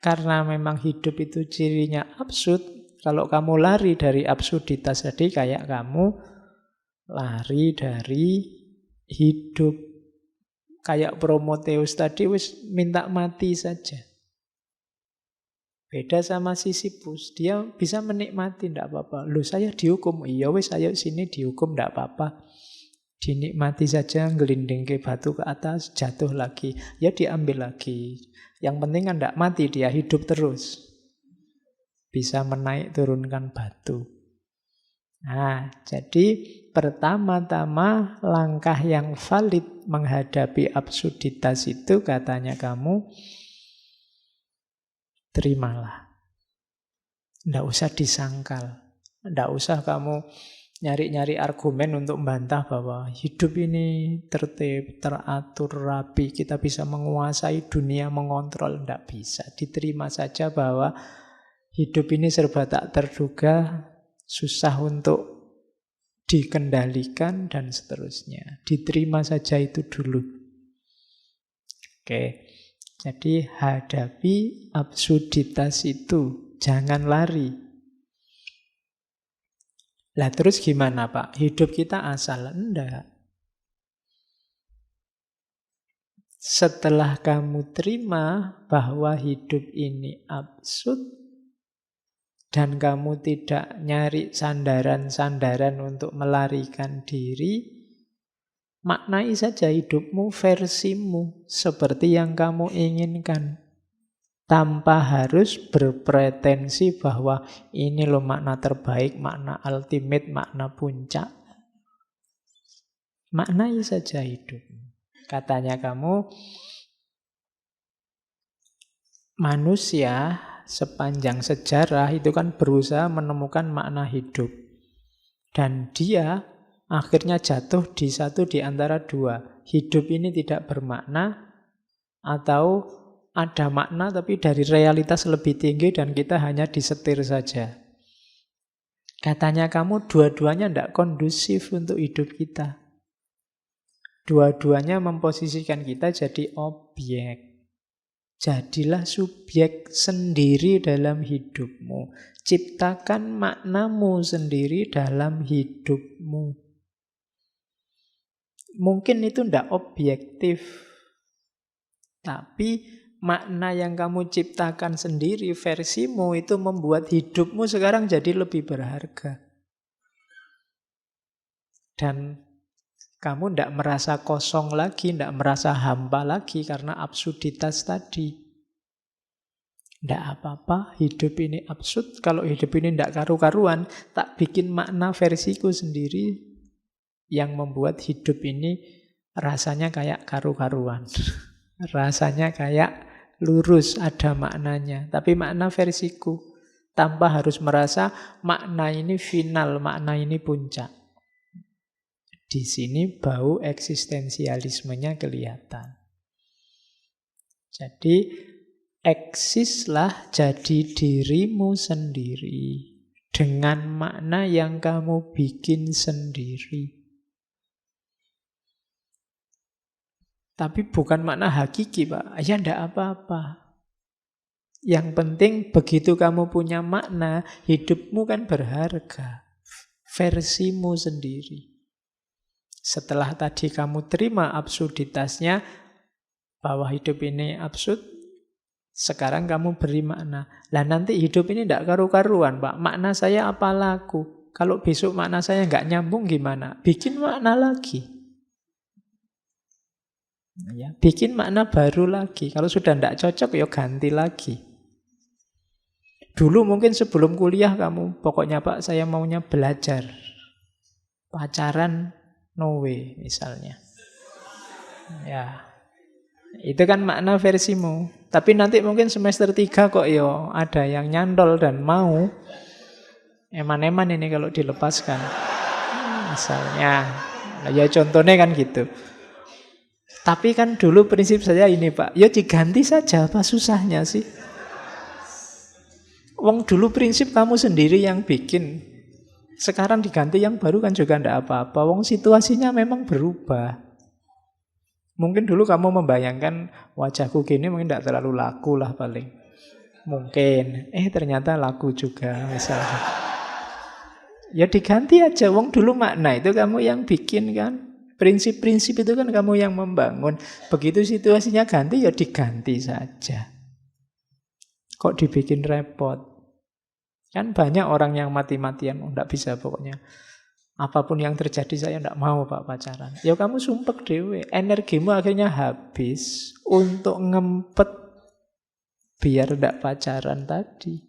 Karena memang hidup itu cirinya absurd, kalau kamu lari dari absurditas tadi, kayak kamu lari dari hidup. Kayak Prometheus tadi wis minta mati saja. Beda sama Sisyphus, dia bisa menikmati, tidak apa-apa. Loh, saya dihukum, iya wis ayo sini dihukum, tidak apa-apa. Dinikmati saja, ngelinding ke batu ke atas, jatuh lagi. Ya diambil lagi. Yang penting kan tidak mati, dia hidup terus. Bisa menaik turunkan batu. Nah, jadi pertama-tama langkah yang valid menghadapi absurditas itu katanya kamu terimalah. Tidak usah disangkal. Tidak usah kamu nyari-nyari argumen untuk membantah bahwa hidup ini tertib, teratur, rapi, kita bisa menguasai dunia, mengontrol. Tidak bisa. Diterima saja bahwa hidup ini serba tak terduga, susah untuk dikendalikan dan seterusnya. Diterima saja itu dulu. Oke. Jadi hadapi absurditas itu, jangan lari. Lah terus gimana Pak? Hidup kita asal? Enggak. Setelah kamu terima bahwa hidup ini absurd, dan kamu tidak nyari sandaran-sandaran untuk melarikan diri, maknai saja hidupmu versimu seperti yang kamu inginkan. Tanpa harus berpretensi bahwa ini loh makna terbaik, makna ultimate, makna puncak. Maknai saja hidupmu. Katanya kamu, manusia sepanjang sejarah itu kan berusaha menemukan makna hidup. Dan dia akhirnya jatuh di satu di antara dua. Hidup ini tidak bermakna, atau ada makna tapi dari realitas lebih tinggi dan kita hanya disetir saja. Katanya kamu dua-duanya tidak kondusif untuk hidup kita. Dua-duanya memposisikan kita jadi objek. Jadilah subjek sendiri dalam hidupmu. Ciptakan maknamu sendiri dalam hidupmu. Mungkin itu tidak objektif. Tapi makna yang kamu ciptakan sendiri, versimu, itu membuat hidupmu sekarang jadi lebih berharga. Dan kamu tidak merasa kosong lagi, tidak merasa hampa lagi karena absurditas tadi. Ndak apa-apa, hidup ini absurd. Kalau hidup ini ndak karu-karuan, tak bikin makna versiku sendiri yang membuat hidup ini rasanya kayak karu-karuan. Rasanya kayak lurus, ada maknanya. Tapi makna versiku, tanpa harus merasa makna ini final, makna ini puncak. Di sini bau eksistensialismenya kelihatan. Jadi, eksislah jadi dirimu sendiri dengan makna yang kamu bikin sendiri. Tapi bukan makna hakiki, Pak. Ya ndak apa-apa. Yang penting begitu kamu punya makna, hidupmu kan berharga. Versimu sendiri. Setelah tadi kamu terima absurditasnya, bahwa hidup ini absurd, sekarang kamu beri makna. Lah nanti hidup ini ndak karu-karuan, Pak. Makna saya apa laku? Kalau besok makna saya nggak nyambung gimana? Bikin makna lagi. Ya, bikin makna baru lagi. Kalau sudah tidak cocok, ya ganti lagi. Dulu mungkin sebelum kuliah kamu, pokoknya Pak, saya maunya belajar. Pacaran, no way, misalnya. Ya, itu kan makna versimu. Tapi nanti mungkin semester 3 kok ya ada yang nyantol dan mau. Eman-eman ini kalau dilepaskan. Misalnya, ya contohnya kan gitu. Tapi kan dulu prinsip saya ini Pak, ya diganti saja, apa susahnya sih? Wong dulu prinsip kamu sendiri yang bikin. Sekarang diganti yang baru kan juga tidak apa-apa. Wong situasinya memang berubah. Mungkin dulu kamu membayangkan wajahku gini mungkin tidak terlalu laku lah paling. Mungkin, ternyata laku juga misalnya. Ya diganti aja, wong dulu makna itu kamu yang bikin kan. Prinsip-prinsip itu kan kamu yang membangun. Begitu situasinya ganti, ya diganti saja. Kok dibikin repot? Kan banyak orang yang mati-matian, enggak bisa pokoknya. Apapun yang terjadi saya enggak mau Pak pacaran. Ya kamu sumpek dewe, energimu akhirnya habis untuk ngempet biar enggak pacaran tadi.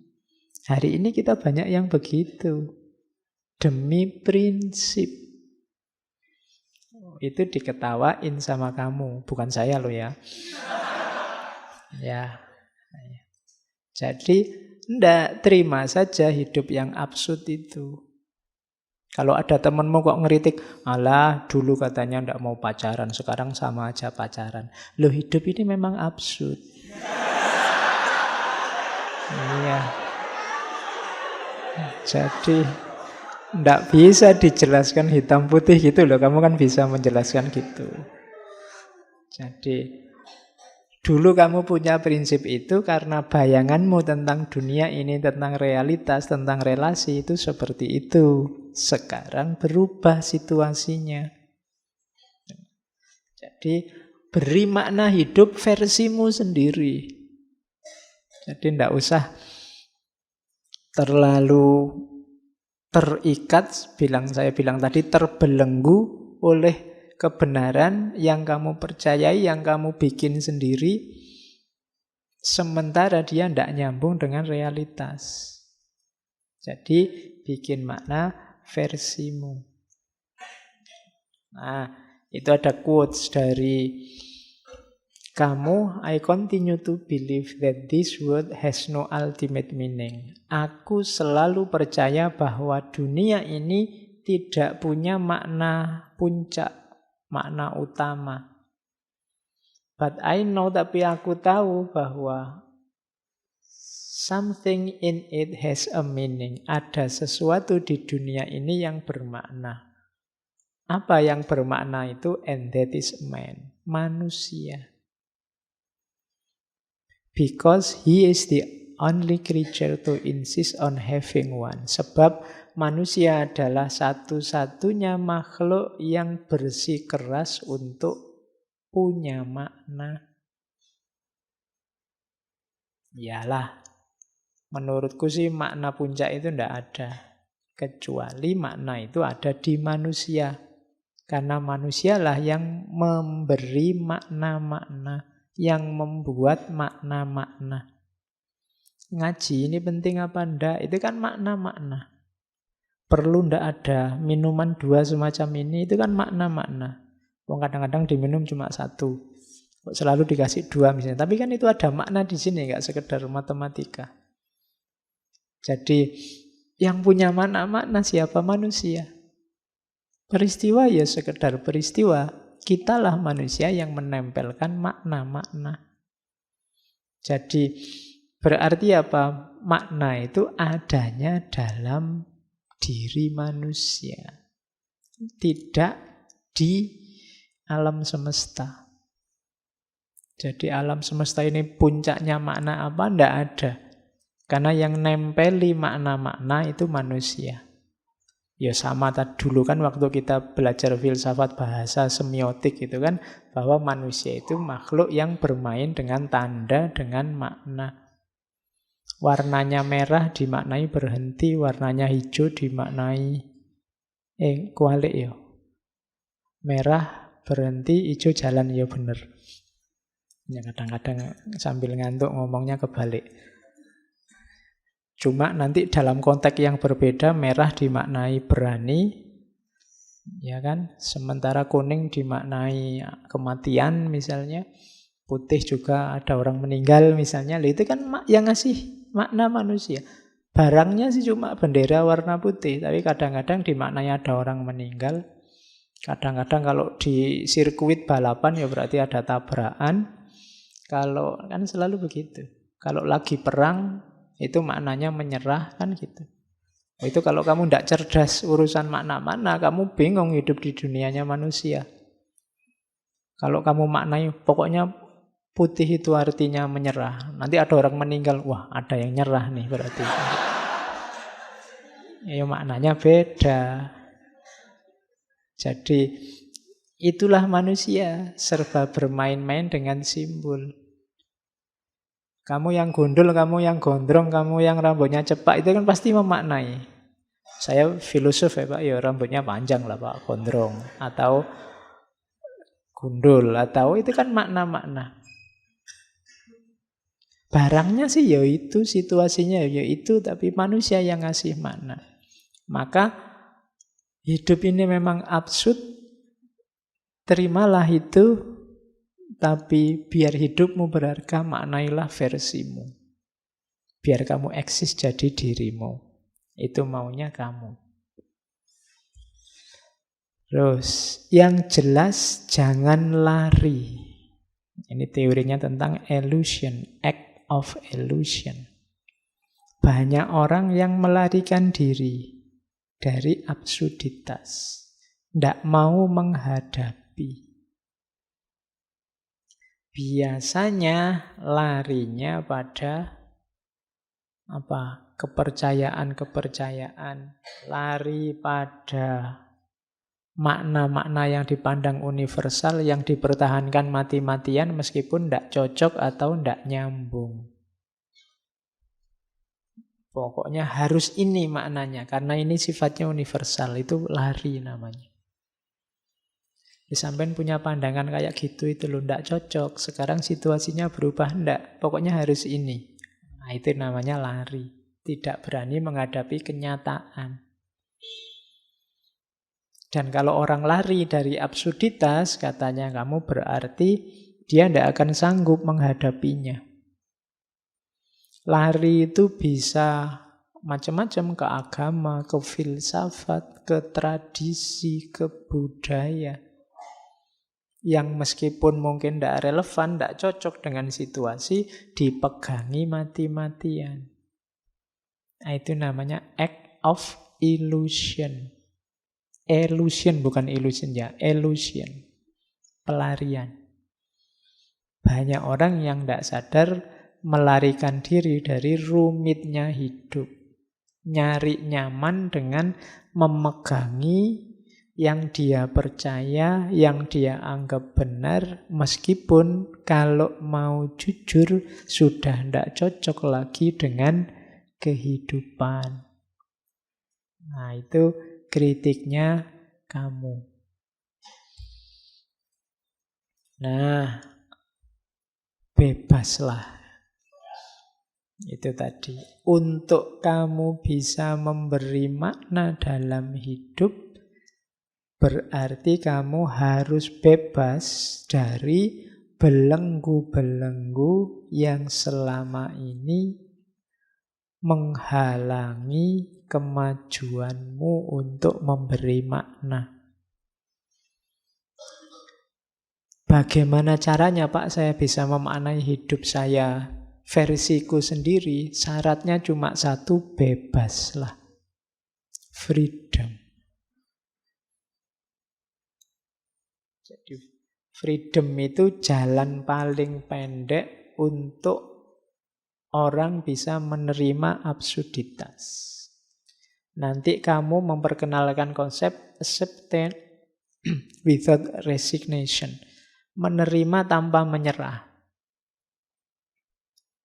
Hari ini kita banyak yang begitu. Demi prinsip. Itu diketawain sama kamu, bukan saya loh ya. Ya. Jadi, ndak terima saja hidup yang absurd itu. Kalau ada temenmu kok ngeritik, alah dulu katanya ndak mau pacaran, sekarang sama aja pacaran. Loh hidup ini memang absurd. Iya. Jadi, ndak bisa dijelaskan hitam putih gitu loh. Kamu kan bisa menjelaskan gitu. Jadi, dulu kamu punya prinsip itu karena bayanganmu tentang dunia ini, tentang realitas, tentang relasi itu seperti itu. Sekarang berubah situasinya. Jadi, beri makna hidup versimu sendiri. Jadi, ndak usah terlalu terikat, saya bilang tadi, terbelenggu oleh kebenaran yang kamu percayai, yang kamu bikin sendiri, sementara dia tidak nyambung dengan realitas. Jadi, bikin makna versimu. Nah, itu ada quotes dari kamu, I continue to believe that this world has no ultimate meaning. Aku selalu percaya bahwa dunia ini tidak punya makna puncak, makna utama. But I know, tapi aku tahu bahwa something in it has a meaning. Ada sesuatu di dunia ini yang bermakna. Apa yang bermakna itu? And that is man, manusia. Because he is the only creature to insist on having one. Sebab manusia adalah satu-satunya makhluk yang bersikeras untuk punya makna. Iyalah, menurutku sih makna puncak itu tidak ada. Kecuali makna itu ada di manusia. Karena manusialah yang memberi makna-makna, yang membuat makna-makna. Ngaji ini penting apa enggak? Itu kan makna-makna. Perlu ndak ada minuman dua semacam ini, itu kan makna-makna. Wong kadang-kadang diminum cuma satu, kok selalu dikasih dua misalnya. Tapi kan itu ada makna di sini, nggak sekedar matematika. Jadi yang punya makna-makna siapa? Manusia. Peristiwa ya sekedar peristiwa. Kitalah manusia yang menempelkan makna-makna. Jadi berarti apa? Makna itu adanya dalam diri manusia, tidak di alam semesta. Jadi alam semesta ini puncaknya makna apa? Tidak ada. Karena yang nempeli makna-makna itu manusia. Ya sama tadi dulu kan waktu kita belajar filsafat bahasa semiotik itu kan, bahwa manusia itu makhluk yang bermain dengan tanda, dengan makna. Warnanya merah dimaknai berhenti, warnanya hijau dimaknai kualik ya. Merah berhenti, hijau jalan ya bener. Ya kadang-kadang sambil ngantuk ngomongnya kebalik. Cuma nanti dalam konteks yang berbeda, merah dimaknai berani, ya kan? Sementara kuning dimaknai kematian misalnya, putih juga ada orang meninggal misalnya. Itu kan yang ngasih makna manusia. Barangnya sih cuma bendera warna putih, tapi kadang-kadang dimaknai ada orang meninggal. Kadang-kadang kalau di sirkuit balapan ya berarti ada tabrakan. Kalau kan selalu begitu. Kalau lagi perang itu maknanya menyerah kan gitu. Itu kalau kamu tidak cerdas urusan makna-makna, kamu bingung hidup di dunianya manusia. Kalau kamu maknai pokoknya putih itu artinya menyerah. Nanti ada orang meninggal, wah ada yang nyerah nih berarti. Ya maknanya beda. Jadi itulah manusia, serba bermain-main dengan simbol. Kamu yang gundul, kamu yang gondrong, kamu yang rambutnya cepak, itu kan pasti memaknai. Saya filosof ya Pak, ya rambutnya panjang lah Pak, gondrong. Atau gundul, atau itu kan makna-makna. Barangnya sih ya itu, situasinya ya itu, tapi manusia yang ngasih makna. Maka hidup ini memang absurd, terimalah itu, tapi biar hidupmu berharga, maknailah versimu. Biar kamu eksis jadi dirimu. Itu maunya kamu. Terus, yang jelas jangan lari. Ini teorinya tentang illusion, act of illusion. Banyak orang yang melarikan diri dari absurditas. Tidak mau menghadapi. Biasanya larinya pada kepercayaan-kepercayaan, lari pada makna-makna yang dipandang universal, yang dipertahankan mati-matian meskipun tidak cocok atau tidak nyambung. Pokoknya harus ini maknanya, karena ini sifatnya universal, itu lari namanya. Sampean punya pandangan kayak gitu itu loh, tidak cocok, sekarang situasinya berubah, tidak, pokoknya harus ini. Nah itu namanya lari, tidak berani menghadapi kenyataan. Dan kalau orang lari dari absurditas, katanya kamu berarti dia tidak akan sanggup menghadapinya. Lari itu bisa macam-macam, ke agama, ke filsafat, ke tradisi, ke budaya. Yang meskipun mungkin tidak relevan, tidak cocok dengan situasi, dipegangi mati-matian. Nah, itu namanya act of illusion. Illusion bukan illusion ya, illusion. Pelarian. Banyak orang yang tidak sadar melarikan diri dari rumitnya hidup. Nyari nyaman dengan memegangi yang dia percaya, yang dia anggap benar, meskipun kalau mau jujur sudah tidak cocok lagi dengan kehidupan. Nah, itu kritiknya kamu. Nah, bebaslah. Itu tadi. Untuk kamu bisa memberi makna dalam hidup, berarti kamu harus bebas dari belenggu-belenggu yang selama ini menghalangi kemajuanmu untuk memberi makna. Bagaimana caranya, Pak, saya bisa memaknai hidup saya versiku sendiri? Syaratnya cuma satu, bebaslah. Freedom. Jadi freedom itu jalan paling pendek untuk orang bisa menerima absurditas. Nanti kamu memperkenalkan konsep acceptance without resignation. Menerima tanpa menyerah.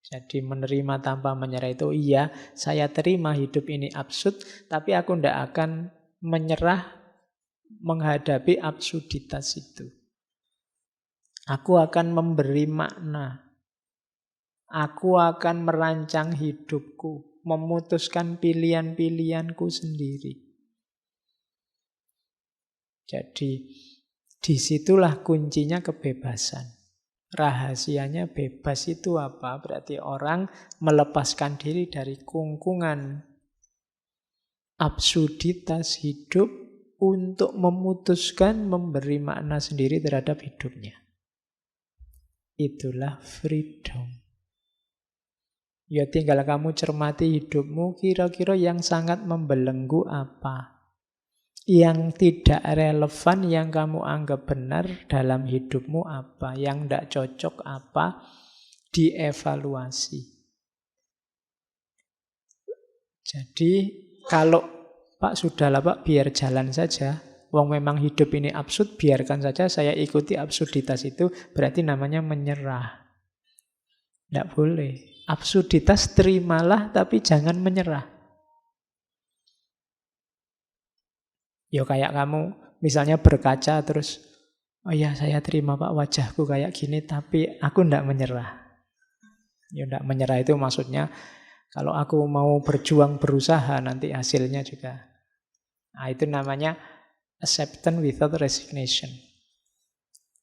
Jadi menerima tanpa menyerah itu, iya, saya terima hidup ini absurd, tapi aku tidak akan menyerah menghadapi absurditas itu. Aku akan memberi makna. Aku akan merancang hidupku, memutuskan pilihan-pilihanku sendiri. Jadi disitulah kuncinya kebebasan. Rahasianya bebas itu apa? Berarti orang melepaskan diri dari kungkungan absurditas hidup untuk memutuskan memberi makna sendiri terhadap hidupnya. Itulah freedom. Ya tinggal kamu cermati hidupmu, kira-kira yang sangat membelenggu apa? Yang tidak relevan, yang kamu anggap benar dalam hidupmu apa? Yang tidak cocok apa? Dievaluasi. Jadi kalau Pak sudahlah Pak, biar jalan saja. Wong memang hidup ini absurd, biarkan saja saya ikuti absurditas itu, berarti namanya menyerah. Tidak boleh. Absurditas terimalah, tapi jangan menyerah. Ya kayak kamu misalnya berkaca terus, oh ya saya terima Pak wajahku kayak gini, tapi aku tidak menyerah. Ya tidak menyerah itu maksudnya kalau aku mau berjuang berusaha nanti hasilnya juga. Nah, itu namanya acceptance without resignation.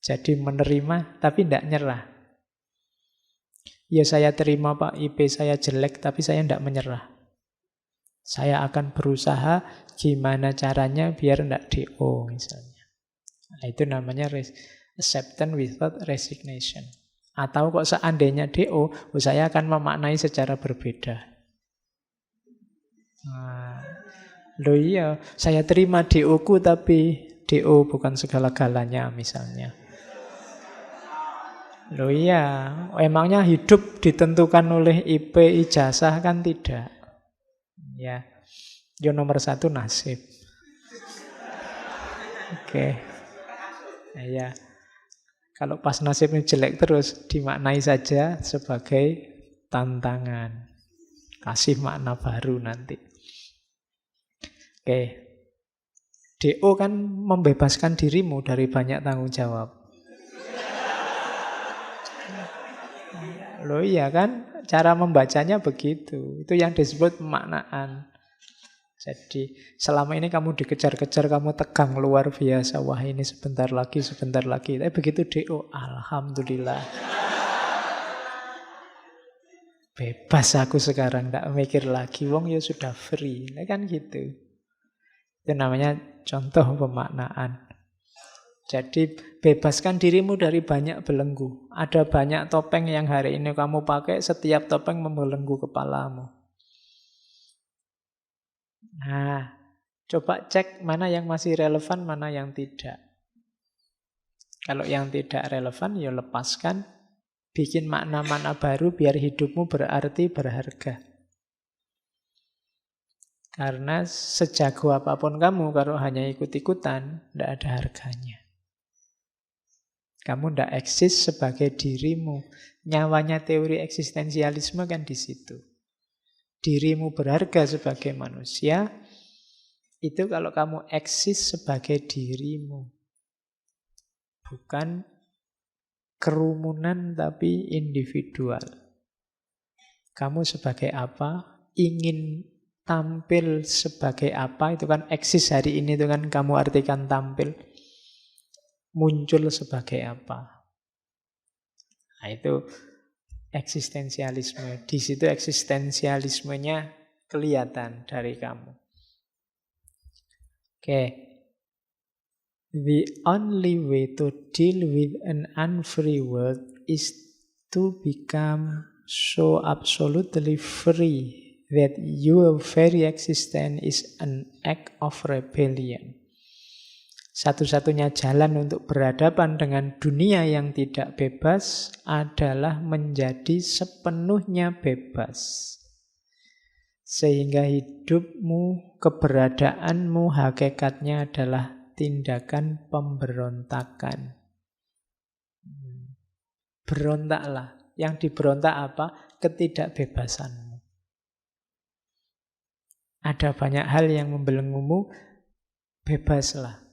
Jadi menerima tapi tidak nyerah. Ya saya terima Pak IP saya jelek tapi saya tidak menyerah. Saya akan berusaha gimana caranya biar tidak DO misalnya. Nah, itu namanya acceptance without resignation. Atau kok seandainya DO, saya akan memaknai secara berbeda. Nah, loh iya, saya terima DO-ku tapi DO bukan segala-galanya misalnya. Loh iya, emangnya hidup ditentukan oleh IP ijazah kan tidak. Ya, yo nomor satu nasib. Oke. Nah, ya. Kalau pas nasibnya jelek terus dimaknai saja sebagai tantangan. Kasih makna baru nanti. Oke. DO kan membebaskan dirimu dari banyak tanggung jawab. Loh iya kan, cara membacanya begitu. Itu yang disebut pemaknaan. Jadi selama ini kamu dikejar-kejar, kamu tegang luar biasa. Wah ini sebentar lagi, sebentar lagi. Tapi begitu DO, alhamdulillah. Bebas aku sekarang, tidak mikir lagi. Wong ya sudah free, kan gitu. Itu namanya contoh pemaknaan. Jadi bebaskan dirimu dari banyak belenggu. Ada banyak topeng yang hari ini kamu pakai, setiap topeng membelenggu kepalamu. Nah, coba cek mana yang masih relevan, mana yang tidak. Kalau yang tidak relevan, ya lepaskan. Bikin makna-makna baru biar hidupmu berarti, berharga. Karena sejago apapun kamu, kalau hanya ikut-ikutan, tidak ada harganya. Kamu tidak eksis sebagai dirimu. Nyawanya teori eksistensialisme kan di situ. Dirimu berharga sebagai manusia, itu kalau kamu eksis sebagai dirimu. Bukan kerumunan tapi individual. Kamu sebagai apa? Ingin tampil sebagai apa? Itu kan eksis hari ini, itu kan kamu artikan tampil. Muncul sebagai apa? Nah, itu eksistensialisme. Di situ eksistensialismenya kelihatan dari kamu. Oke. The only way to deal with an unfree world is to become so absolutely free that your very existence is an act of rebellion. Satu-satunya jalan untuk berhadapan dengan dunia yang tidak bebas adalah menjadi sepenuhnya bebas. Sehingga hidupmu, keberadaanmu, hakikatnya adalah tindakan pemberontakan. Berontaklah. Yang diberontak apa? Ketidakbebasanmu. Ada banyak hal yang membelenggumu, bebaslah.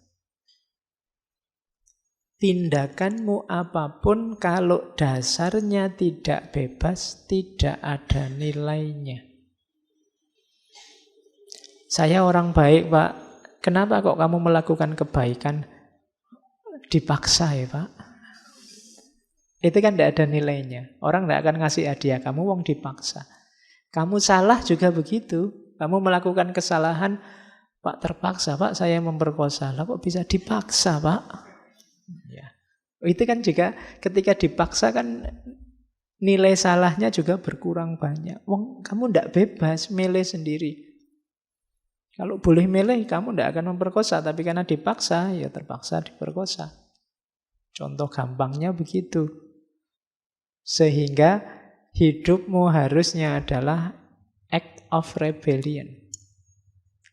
Tindakanmu apapun kalau dasarnya tidak bebas, tidak ada nilainya. Saya orang baik, Pak. Kenapa kok kamu melakukan kebaikan? Dipaksa ya, Pak. Itu kan tidak ada nilainya. Orang tidak akan ngasih hadiah kamu, wong dipaksa. Kamu salah juga begitu. Kamu melakukan kesalahan, Pak terpaksa, Pak saya memperkosa. Lah kok bisa dipaksa, Pak? Ya. Itu kan juga ketika dipaksa kan nilai salahnya juga berkurang banyak. Wong kamu tidak bebas, milih sendiri. Kalau boleh milih, kamu tidak akan memperkosa. Tapi karena dipaksa, ya terpaksa diperkosa. Contoh gampangnya begitu. Sehingga hidupmu harusnya adalah act of rebellion.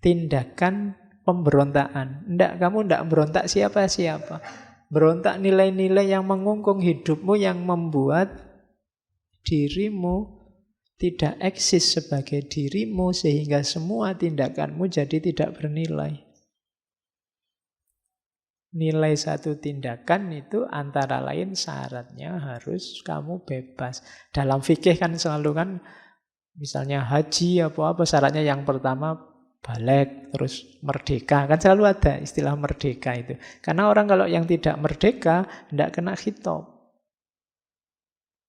Tindakan pemberontakan. Kamu tidak berontak siapa-siapa. Berontak nilai-nilai yang mengungkung hidupmu, yang membuat dirimu tidak eksis sebagai dirimu, sehingga semua tindakanmu jadi tidak bernilai. Nilai satu tindakan itu antara lain syaratnya harus kamu bebas. Dalam fikih kan selalu kan, misalnya haji apa-apa syaratnya yang pertama balik, terus merdeka. Kan selalu ada istilah merdeka itu. Karena orang kalau yang tidak merdeka, tidak kena khitab.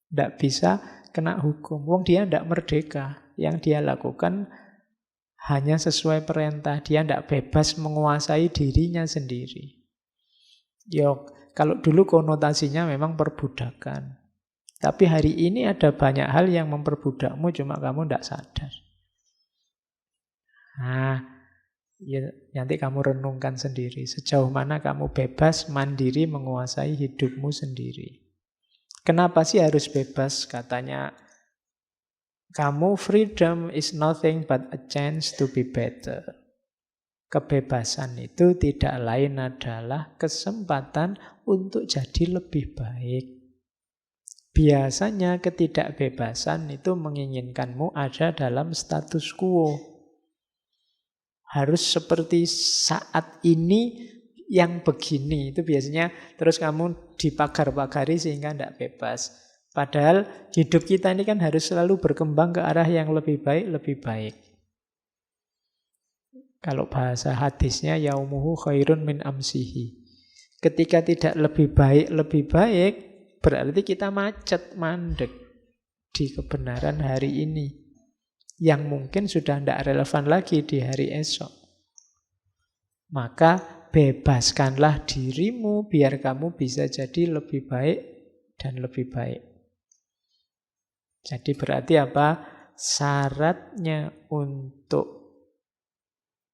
Tidak bisa kena hukum. Wong dia tidak merdeka. Yang dia lakukan hanya sesuai perintah. Dia tidak bebas menguasai dirinya sendiri. Kalau dulu konotasinya memang perbudakan. Tapi hari ini ada banyak hal yang memperbudakmu, cuma kamu tidak sadar. Nah, nanti kamu renungkan sendiri. Sejauh mana kamu bebas, mandiri, menguasai hidupmu sendiri. Kenapa sih harus bebas? Katanya, kamu freedom is nothing but a chance to be better. Kebebasan itu tidak lain adalah kesempatan untuk jadi lebih baik. Biasanya ketidakbebasan itu menginginkanmu ada dalam status quo. Harus seperti saat ini yang begini. Itu biasanya terus kamu dipagar-pagari sehingga tidak bebas. Padahal hidup kita ini kan harus selalu berkembang ke arah yang lebih baik, lebih baik. Kalau bahasa hadisnya, yaumuhu khairun min amsihi. Ketika tidak lebih baik, berarti kita macet, mandek di kebenaran hari ini. Yang mungkin sudah tidak relevan lagi di hari esok. Maka bebaskanlah dirimu biar kamu bisa jadi lebih baik dan lebih baik. Jadi berarti apa? Syaratnya untuk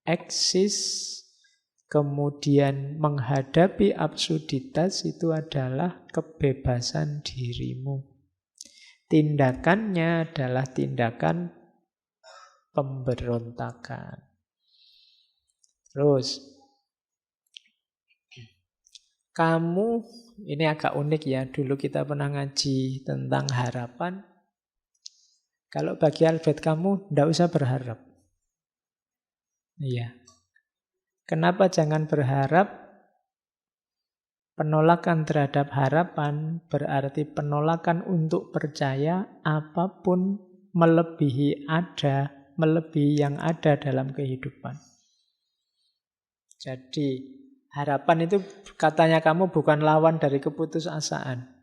eksis, kemudian menghadapi absurditas itu adalah kebebasan dirimu. Tindakannya adalah tindakan pemberontakan. Terus, kamu, ini agak unik ya, dulu kita pernah ngaji tentang harapan. Kalau bagi Albert kamu, tidak usah berharap. Iya. Kenapa jangan berharap? Penolakan terhadap harapan berarti penolakan untuk percaya apapun melebihi yang ada dalam kehidupan. Jadi harapan itu katanya kamu bukan lawan dari keputusasaan.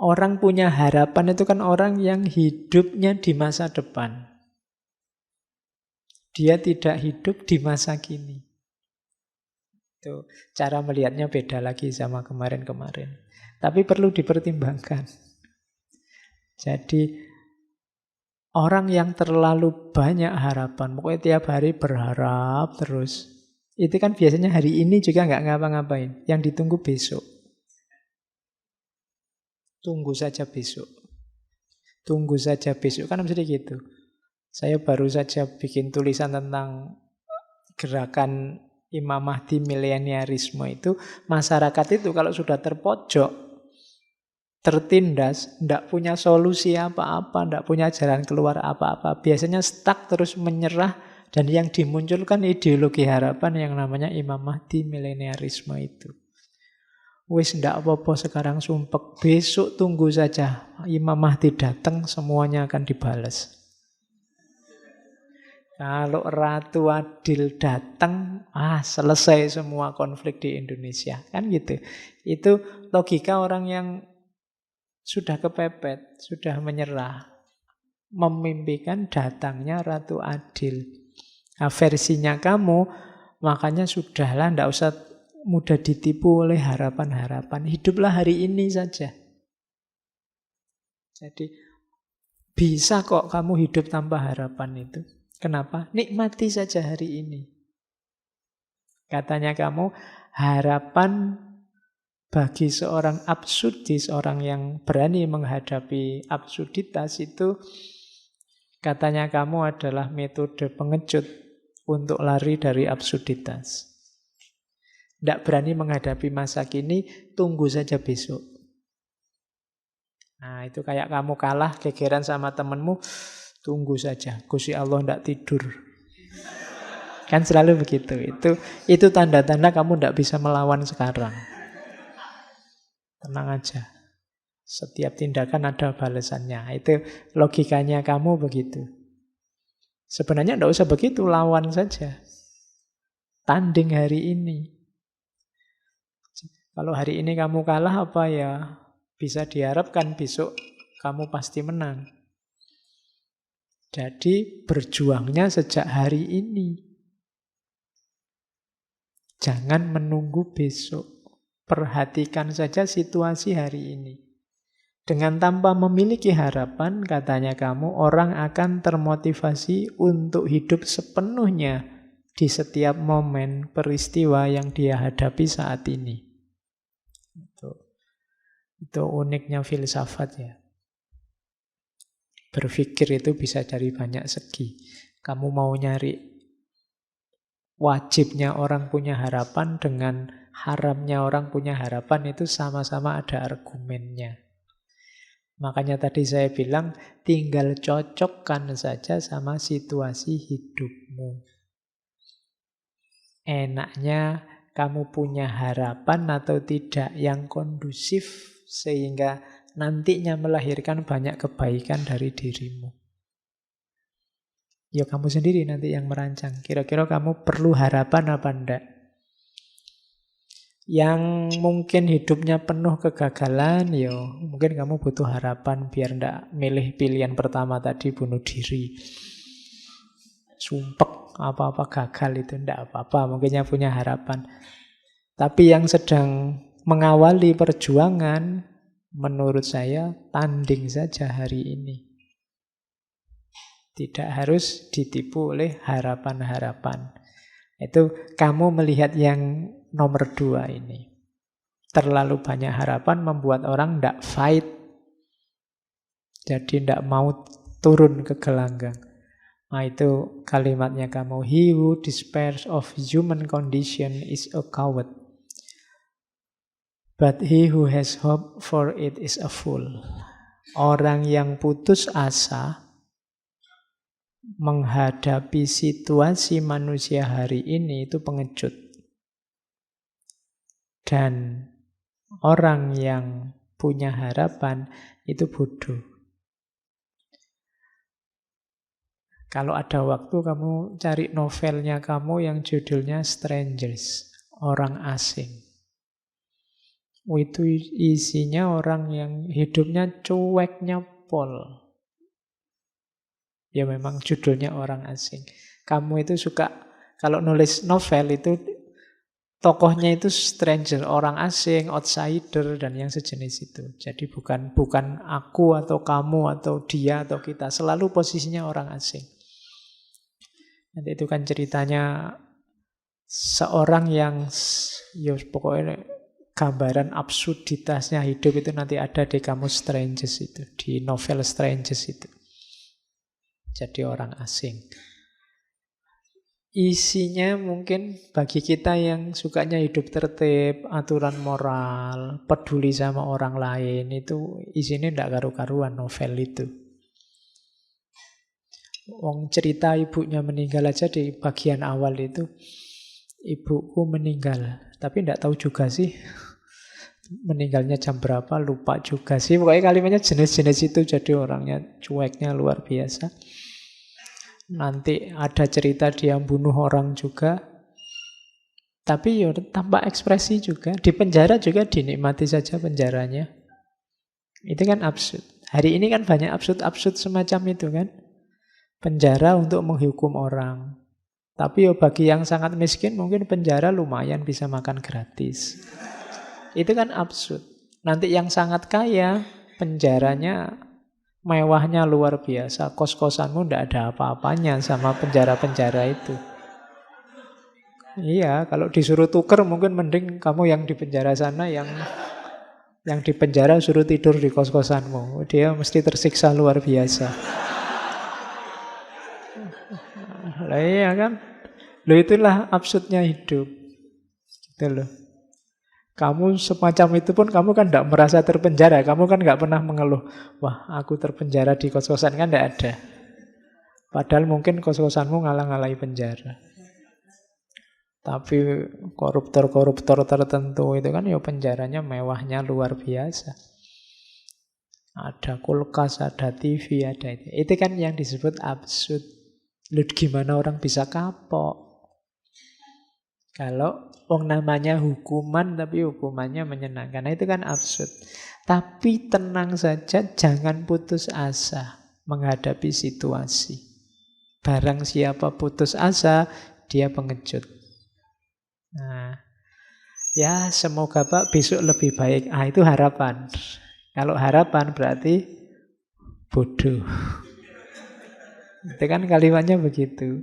Orang punya harapan itu kan orang yang hidupnya di masa depan. Dia tidak hidup di masa kini. Itu cara melihatnya beda lagi sama kemarin-kemarin. Tapi perlu dipertimbangkan. Jadi orang yang terlalu banyak harapan, pokoknya tiap hari berharap terus, itu kan biasanya hari ini juga nggak ngapa-ngapain. Yang ditunggu besok. Tunggu saja besok. Tunggu saja besok. Kan mesti gitu. Saya baru saja bikin tulisan tentang gerakan Imam Mahdi mileniarisme itu. Masyarakat itu kalau sudah terpojok, tertindas, tidak punya solusi apa-apa, tidak punya jalan keluar apa-apa, biasanya stuck terus menyerah, dan yang dimunculkan ideologi harapan yang namanya Imam Mahdi mileniarisme itu. Wis ndak apa-apa sekarang sumpek, besok tunggu saja Imam Mahdi datang, semuanya akan dibalas. Kalau Ratu Adil datang, selesai semua konflik di Indonesia. Kan gitu. Itu logika orang yang sudah kepepet, sudah menyerah. Memimpikan datangnya Ratu Adil. Nah, versinya kamu, makanya sudahlah, ndak usah mudah ditipu oleh harapan-harapan. Hiduplah hari ini saja. Jadi, bisa kok kamu hidup tanpa harapan itu. Kenapa? Nikmati saja hari ini. Katanya kamu, harapan bagi seorang absurdis, orang yang berani menghadapi absurditas itu, katanya kamu adalah metode pengecut untuk lari dari absurditas. Tidak berani menghadapi masa kini, tunggu saja besok. Nah, itu kayak kamu kalah, gegeran sama temenmu, tunggu saja, Gusti Allah tidak tidur. Kan selalu begitu. Itu tanda-tanda kamu tidak bisa melawan sekarang. Tenang aja. Setiap tindakan ada balasannya. Itu logikanya kamu begitu. Sebenarnya tidak usah begitu, lawan saja. Tanding hari ini. Kalau hari ini kamu kalah, apa ya? Bisa diharapkan besok kamu pasti menang. Jadi berjuangnya sejak hari ini. Jangan menunggu besok. Perhatikan saja situasi hari ini. Dengan tanpa memiliki harapan, katanya kamu, orang akan termotivasi untuk hidup sepenuhnya di setiap momen peristiwa yang dia hadapi saat ini. Itu uniknya filsafat ya. Berpikir itu bisa dari banyak segi. Kamu mau nyari wajibnya orang punya harapan dengan haramnya orang punya harapan, itu sama-sama ada argumennya. Makanya tadi saya bilang, tinggal cocokkan saja sama situasi hidupmu. Enaknya kamu punya harapan atau tidak yang kondusif, sehingga nantinya melahirkan banyak kebaikan dari dirimu. Ya kamu sendiri nanti yang merancang. Kira-kira kamu perlu harapan apa enggak? Yang mungkin hidupnya penuh kegagalan, ya mungkin kamu butuh harapan biar enggak milih pilihan pertama tadi, bunuh diri. Sumpek, apa-apa gagal itu enggak apa-apa, mungkinnya punya harapan. Tapi yang sedang mengawali perjuangan, menurut saya tanding saja hari ini. Tidak harus ditipu oleh harapan-harapan. Itu kamu melihat yang nomor 2 ini. Terlalu banyak harapan membuat orang tidak fight. Jadi tidak mau turun ke gelanggang. Nah itu kalimatnya kamu. He who despairs of human condition is a coward. But he who has hope for it is a fool. Orang yang putus asa menghadapi situasi manusia hari ini itu pengecut. Dan orang yang punya harapan itu bodoh. Kalau ada waktu kamu cari novelnya kamu yang judulnya Strangers, orang asing. Itu isinya orang yang hidupnya cueknya pol. Ya memang judulnya orang asing. Kamu itu suka, kalau nulis novel itu tokohnya itu stranger, orang asing, outsider, dan yang sejenis itu. Jadi bukan aku atau kamu atau dia atau kita. Selalu posisinya orang asing. Nanti itu kan ceritanya seorang yang, ya pokoknya gambaran absurditasnya hidup itu nanti ada di kamus Strangers itu, di novel Strangers itu. Jadi orang asing. Isinya mungkin bagi kita yang sukanya hidup tertib, aturan moral, peduli sama orang lain, itu isinya tidak karu-karuan novel itu. Wong cerita ibunya meninggal aja di bagian awal itu, ibuku meninggal, tapi tidak tahu juga sih meninggalnya jam berapa, lupa juga sih. Pokoknya kalimatnya jenis-jenis itu, jadi orangnya cueknya luar biasa. Nanti ada cerita dia bunuh orang juga, tapi ya tanpa ekspresi juga. Di penjara juga dinikmati saja penjaranya. Itu kan absurd. Hari ini kan banyak absurd-absurd semacam itu kan. Penjara untuk menghukum orang. Tapi ya bagi yang sangat miskin mungkin penjara lumayan bisa makan gratis. Itu kan absurd. Nanti yang sangat kaya penjaranya mewahnya luar biasa. Kos-kosanmu tidak ada apa-apanya sama penjara-penjara itu. Iya, kalau disuruh tuker mungkin mending kamu yang di penjara sana, yang di penjara suruh tidur di kos-kosanmu. Dia mesti tersiksa luar biasa. Lah iya kan? Loh itulah absurdnya hidup. Gitu loh. Kamu semacam itu pun kamu kan tidak merasa terpenjara. Kamu kan nggak pernah mengeluh, wah aku terpenjara di kos-kosan, kan tidak ada. Padahal mungkin kos-kosanmu ngalah-ngalahi penjara. Tapi koruptor-koruptor tertentu itu kan ya penjaranya mewahnya luar biasa. Ada kulkas, ada TV, ada itu. Itu kan yang disebut absurd. Lu gimana orang bisa kapok? Kalau namanya hukuman tapi hukumannya menyenangkan. Nah, itu kan absurd. Tapi tenang saja, jangan putus asa menghadapi situasi. Barang siapa putus asa, dia pengecut. Nah, ya semoga Pak besok lebih baik. Itu harapan. Kalau harapan berarti bodoh. Itu kan kalimatnya begitu.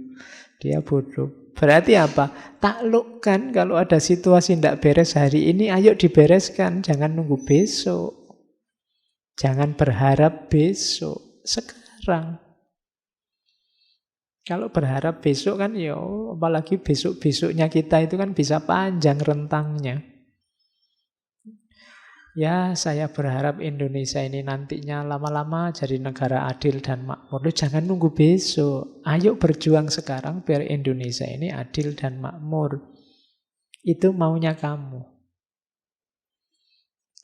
Dia bodoh. Berarti apa? Taklukkan kalau ada situasi tidak beres hari ini, ayo dibereskan. Jangan nunggu besok. Jangan berharap besok. Sekarang. Kalau berharap besok kan ya, apalagi besok-besoknya kita itu kan bisa panjang rentangnya. Ya, saya berharap Indonesia ini nantinya lama-lama jadi negara adil dan makmur. Loh, jangan nunggu besok. Ayo berjuang sekarang biar Indonesia ini adil dan makmur. Itu maunya kamu.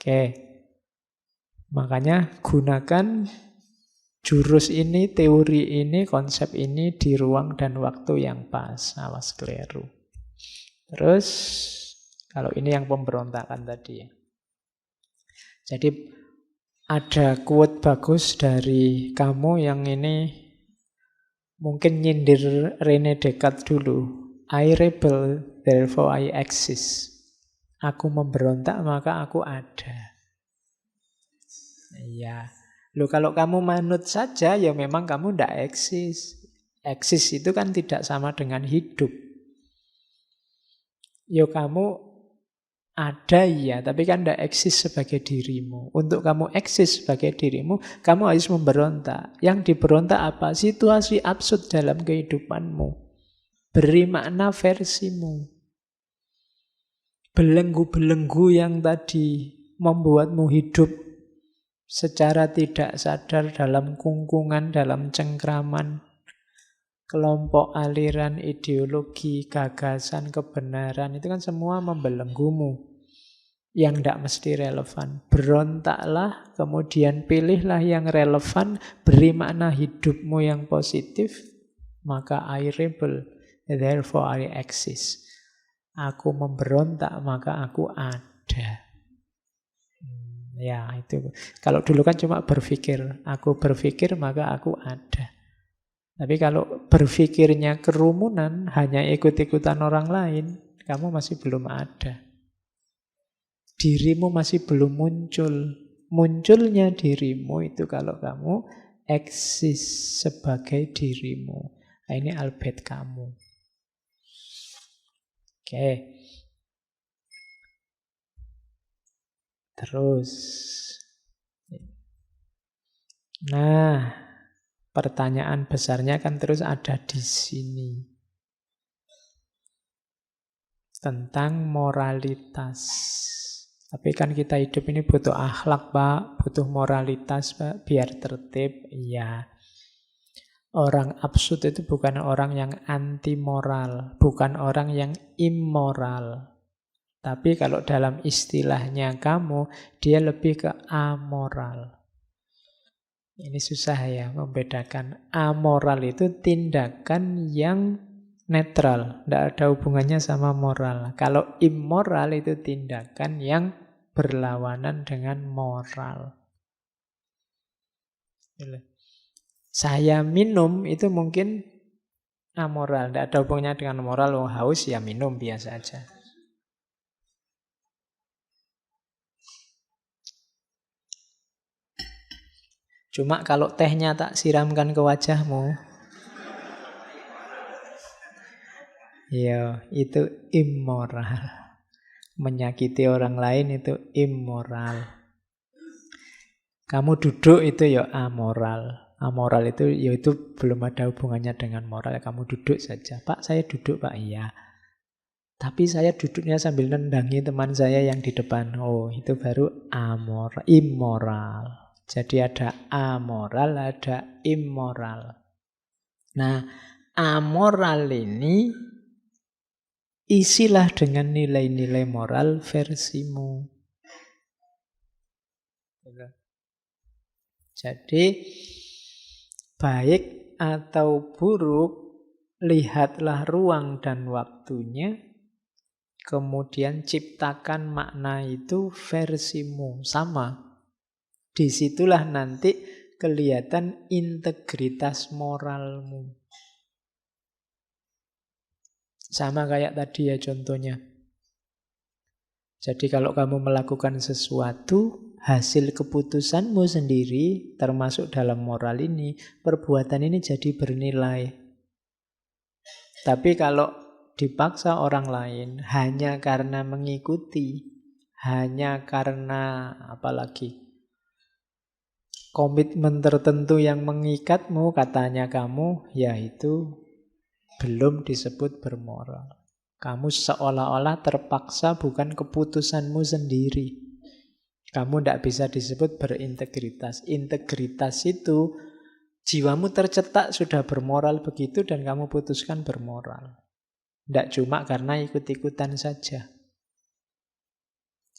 Oke. Makanya gunakan jurus ini, teori ini, konsep ini di ruang dan waktu yang pas. Awas keliru. Terus, kalau ini yang pemberontakan tadi ya. Jadi ada quote bagus dari kamu yang ini mungkin nyindir René Descartes dulu. I rebel, therefore I exist. Aku memberontak, maka aku ada. Iya. Loh kalau kamu manut saja, ya memang kamu tidak eksis. Eksis itu kan tidak sama dengan hidup. Yo kamu ada ya, tapi kan tidak eksis sebagai dirimu. Untuk kamu eksis sebagai dirimu, kamu harus memberontak. Yang diberontak apa? Situasi absurd dalam kehidupanmu. Beri makna versimu. Belenggu-belenggu yang tadi membuatmu hidup secara tidak sadar dalam kungkungan, dalam cengkraman kelompok, aliran, ideologi, gagasan, kebenaran, itu kan semua membelenggumu yang tidak mesti relevan. Berontaklah, kemudian pilihlah yang relevan, beri makna hidupmu yang positif, maka I rebel, therefore I exist. Aku memberontak, maka aku ada. Ya, itu. Kalau dulu kan cuma berpikir, aku berpikir maka aku ada. Tapi kalau berpikirnya kerumunan, hanya ikut-ikutan orang lain, kamu masih belum ada. Dirimu masih belum muncul. Munculnya dirimu itu kalau kamu eksis sebagai dirimu. Nah, ini Albert Camus. Oke. Terus. Nah, pertanyaan besarnya kan terus ada di sini. Tentang moralitas. Tapi kan kita hidup ini butuh akhlak, Pak. Butuh moralitas, Pak. Biar tertib. Iya. Orang absurd itu bukan orang yang anti moral. Bukan orang yang immoral. Tapi kalau dalam istilahnya kamu, dia lebih ke amoral. Ini susah ya membedakan. Amoral itu tindakan yang netral, tidak ada hubungannya sama moral. Kalau immoral itu tindakan yang berlawanan dengan moral. Saya minum itu mungkin amoral, tidak ada hubungannya dengan moral. Oh, haus ya minum biasa aja. Cuma kalau tehnya tak siramkan ke wajahmu, ya itu immoral. Menyakiti orang lain itu immoral. Kamu duduk itu ya amoral. Amoral itu ya itu belum ada hubungannya dengan moral. Kamu duduk saja. Pak, saya duduk, Pak. Iya. Tapi saya duduknya sambil nendangi teman saya yang di depan. Oh, itu baru amoral, immoral. Jadi ada amoral, ada immoral. Nah, amoral ini isilah dengan nilai-nilai moral versimu. Jadi, baik atau buruk, lihatlah ruang dan waktunya, kemudian ciptakan makna itu versimu. Sama. Disitulah nanti kelihatan integritas moralmu. Sama kayak tadi ya contohnya. Jadi kalau kamu melakukan sesuatu, hasil keputusanmu sendiri, termasuk dalam moral ini, perbuatan ini jadi bernilai. Tapi kalau dipaksa orang lain, hanya karena mengikuti, hanya karena apalagi komitmen tertentu yang mengikatmu, katanya kamu, ya itu belum disebut bermoral. Kamu seolah-olah terpaksa, bukan keputusanmu sendiri. Kamu tidak bisa disebut berintegritas. Integritas itu jiwamu tercetak sudah bermoral begitu dan kamu putuskan bermoral. Tidak cuma karena ikut-ikutan saja.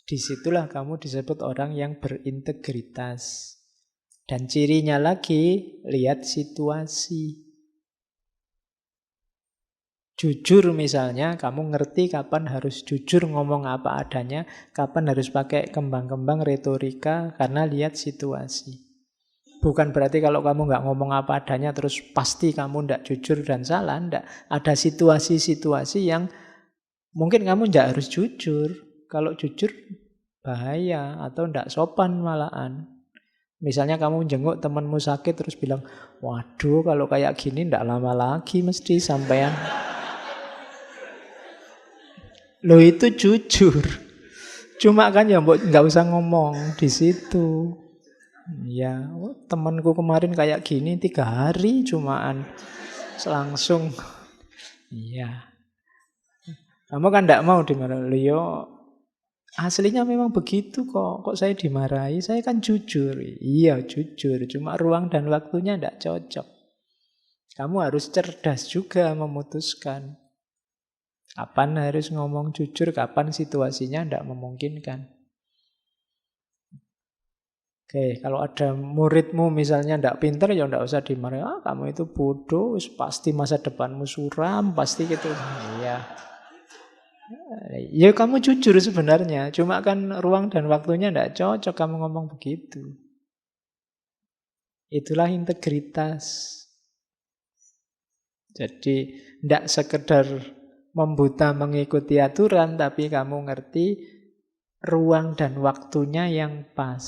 Disitulah kamu disebut orang yang berintegritas. Dan cirinya lagi, lihat situasi. Jujur misalnya, kamu ngerti kapan harus jujur ngomong apa adanya, kapan harus pakai kembang-kembang retorika, karena lihat situasi. Bukan berarti kalau kamu nggak ngomong apa adanya, terus pasti kamu nggak jujur dan salah, nggak. Ada situasi-situasi yang mungkin kamu nggak harus jujur. Kalau jujur, bahaya, atau nggak sopan malahan. Misalnya kamu jenguk temanmu sakit, terus bilang, waduh kalau kayak gini nggak lama lagi mesti sampean. Loh itu jujur. Cuma kan ya nggak usah ngomong di situ. Ya, temanku kemarin kayak gini 3 hari cumaan langsung. Iya. Kamu kan nggak mau dimarahi. Yo, aslinya memang begitu kok. Kok saya dimarahi? Saya kan jujur. Iya jujur. Cuma ruang dan waktunya nggak cocok. Kamu harus cerdas juga memutuskan. Kapan harus ngomong jujur, kapan situasinya tidak memungkinkan. Oke, kalau ada muridmu misalnya ndak pinter, ya ndak usah dimarahi. Ah, kamu itu bodoh, pasti masa depanmu suram, pasti gitu. Iya. Ya kamu jujur sebenarnya, cuma kan ruang dan waktunya ndak cocok kamu ngomong begitu. Itulah integritas. Jadi ndak sekedar membuta mengikuti aturan, tapi kamu ngerti ruang dan waktunya yang pas.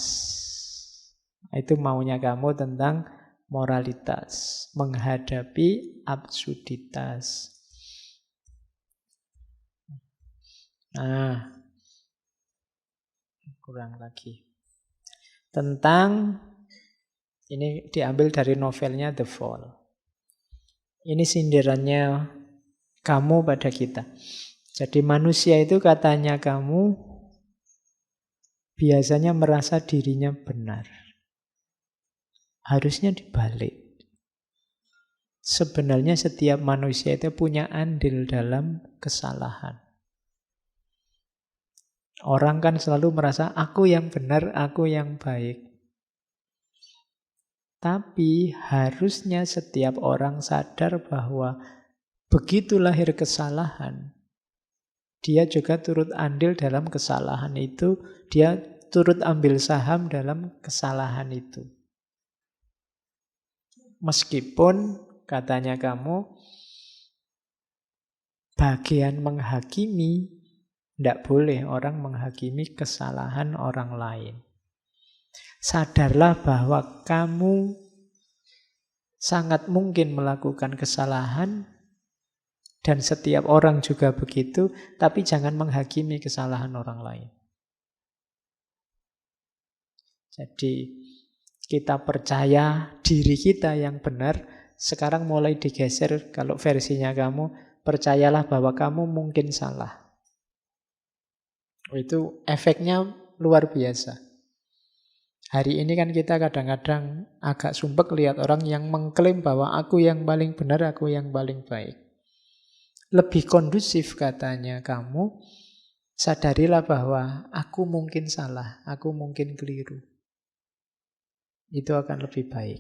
Itu maunya kamu tentang moralitas, menghadapi absurditas. Nah, kurang lagi. Tentang, ini diambil dari novelnya The Fall. Ini sindirannya kamu pada kita. Jadi manusia itu katanya kamu biasanya merasa dirinya benar. Harusnya dibalik. Sebenarnya setiap manusia itu punya andil dalam kesalahan. Orang kan selalu merasa aku yang benar, aku yang baik. Tapi harusnya setiap orang sadar bahwa begitu lahir kesalahan, dia juga turut andil dalam kesalahan itu, dia turut ambil saham dalam kesalahan itu. Meskipun katanya kamu bagian menghakimi, tidak boleh orang menghakimi kesalahan orang lain. Sadarlah bahwa kamu sangat mungkin melakukan kesalahan dan setiap orang juga begitu, tapi jangan menghakimi kesalahan orang lain. Jadi kita percaya diri kita yang benar, sekarang mulai digeser kalau versinya kamu, percayalah bahwa kamu mungkin salah. Itu efeknya luar biasa. Hari ini kan kita kadang-kadang agak sumpek lihat orang yang mengklaim bahwa aku yang paling benar, aku yang paling baik. Lebih kondusif katanya kamu, sadarilah bahwa aku mungkin salah, aku mungkin keliru. Itu akan lebih baik.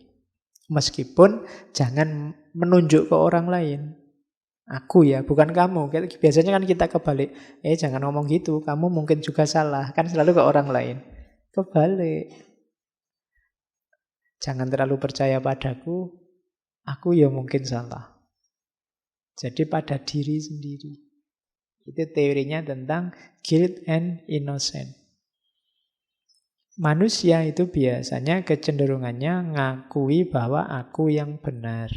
Meskipun jangan menunjuk ke orang lain. Aku ya, bukan kamu. Biasanya kan kita kebalik. Jangan ngomong gitu, kamu mungkin juga salah. Kan selalu ke orang lain. Kebalik. Jangan terlalu percaya padaku, aku ya mungkin salah. Jadi pada diri sendiri. Itu teorinya tentang guilt and innocence. Manusia itu biasanya kecenderungannya ngakui bahwa aku yang benar.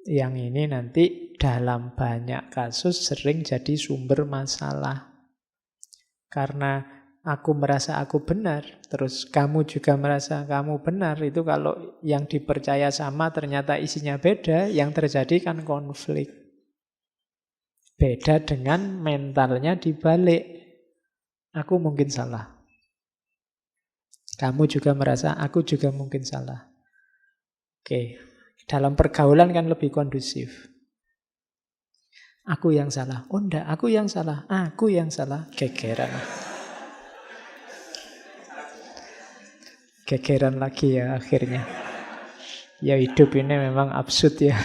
Yang ini nanti dalam banyak kasus sering jadi sumber masalah. Karena aku merasa aku benar, terus kamu juga merasa kamu benar, itu kalau yang dipercaya sama ternyata isinya beda, yang terjadi kan konflik. Beda dengan mentalnya dibalik. Aku mungkin salah. Kamu juga merasa aku juga mungkin salah. Oke, dalam pergaulan kan lebih kondusif. Aku yang salah. Oh enggak, aku yang salah. Aku yang salah. Gegeran. Gegeran lagi ya akhirnya. Ya hidup ini memang absurd ya.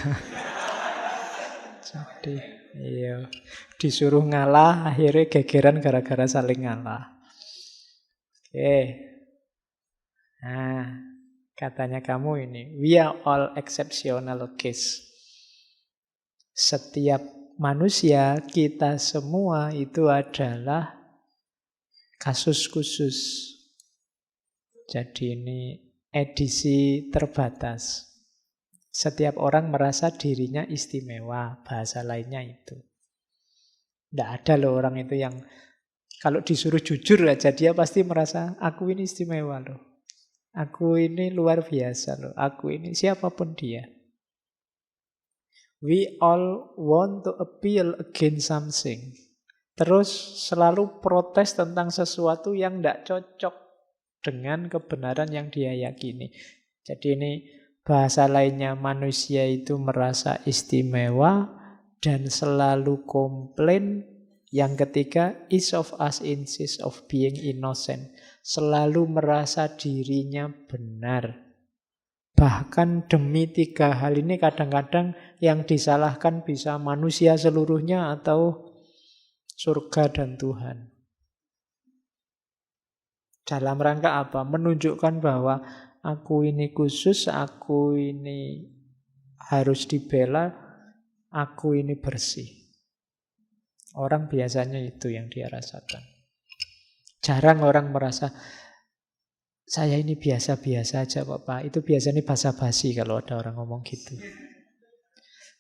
Jadi iya, disuruh ngalah akhirnya gegeran gara-gara saling ngalah. Oke. Nah, katanya kamu ini, we are all exceptional case. Setiap manusia, kita semua itu adalah kasus khusus. Jadi ini edisi terbatas. Setiap orang merasa dirinya istimewa, bahasa lainnya itu. Tidak ada loh orang itu yang kalau disuruh jujur aja dia pasti merasa aku ini istimewa loh. Aku ini luar biasa loh. Aku ini siapapun dia. We all want to appeal against something. Terus selalu protes tentang sesuatu yang tidak cocok dengan kebenaran yang dia yakini. Jadi ini bahasa lainnya, manusia itu merasa istimewa dan selalu komplain Yang ketiga, each of us insists of being innocent. Selalu merasa dirinya benar. Bahkan demi 3 hal ini kadang-kadang yang disalahkan bisa manusia seluruhnya atau surga dan Tuhan. Dalam rangka apa? Menunjukkan bahwa aku ini khusus, aku ini harus dibela, aku ini bersih. Orang biasanya itu yang dia rasakan. Jarang orang merasa, saya ini biasa-biasa aja kok Pak. Itu biasanya basa-basi kalau ada orang ngomong gitu.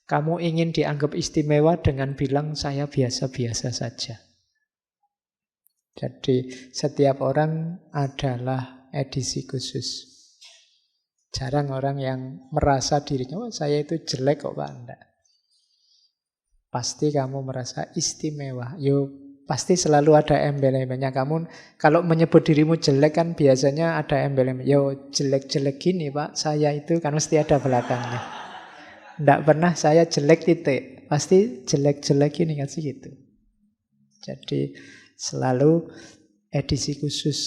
Kamu ingin dianggap istimewa dengan bilang saya biasa-biasa saja. Jadi setiap orang adalah edisi khusus. Jarang orang yang merasa dirinya, oh saya itu jelek kok Pak. Enggak. Pasti kamu merasa istimewa. Yo, pasti selalu ada embel-embelnya. Kamu kalau menyebut dirimu jelek kan biasanya ada embel-embel. Yo, jelek-jelek gini Pak, saya itu kan mesti ada belakangnya. Enggak pernah saya jelek titik. Pasti jelek-jelek gini kan sih gitu. Jadi selalu edisi khusus.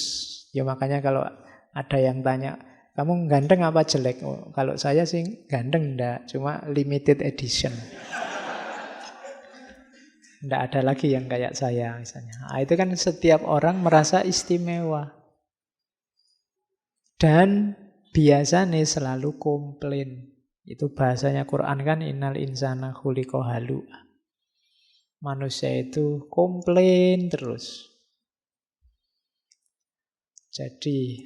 Ya makanya kalau ada yang tanya, kamu ganteng apa jelek? Oh, kalau saya sih ganteng enggak, cuma limited edition. Tidak ada lagi yang kayak saya misalnya. Nah, itu kan setiap orang merasa istimewa. Dan biasanya selalu komplain. Itu bahasanya Quran kan, innal insana khuliqa halu'a. Manusia itu komplain terus. Jadi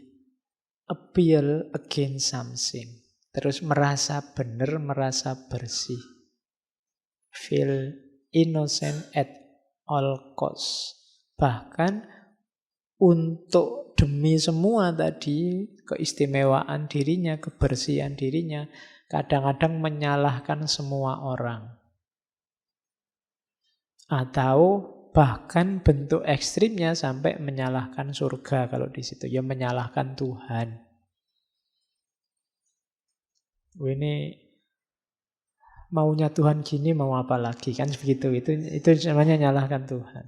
appeal against something. Terus merasa benar, merasa bersih. Feel innocent at all cost. Bahkan untuk demi semua tadi, keistimewaan dirinya, kebersihan dirinya, kadang-kadang menyalahkan semua orang. Atau bahkan bentuk ekstrimnya sampai menyalahkan surga kalau di situ. Ya menyalahkan Tuhan. Ini maunya Tuhan gini, mau apa lagi? Kan begitu. Itu namanya nyalahkan Tuhan.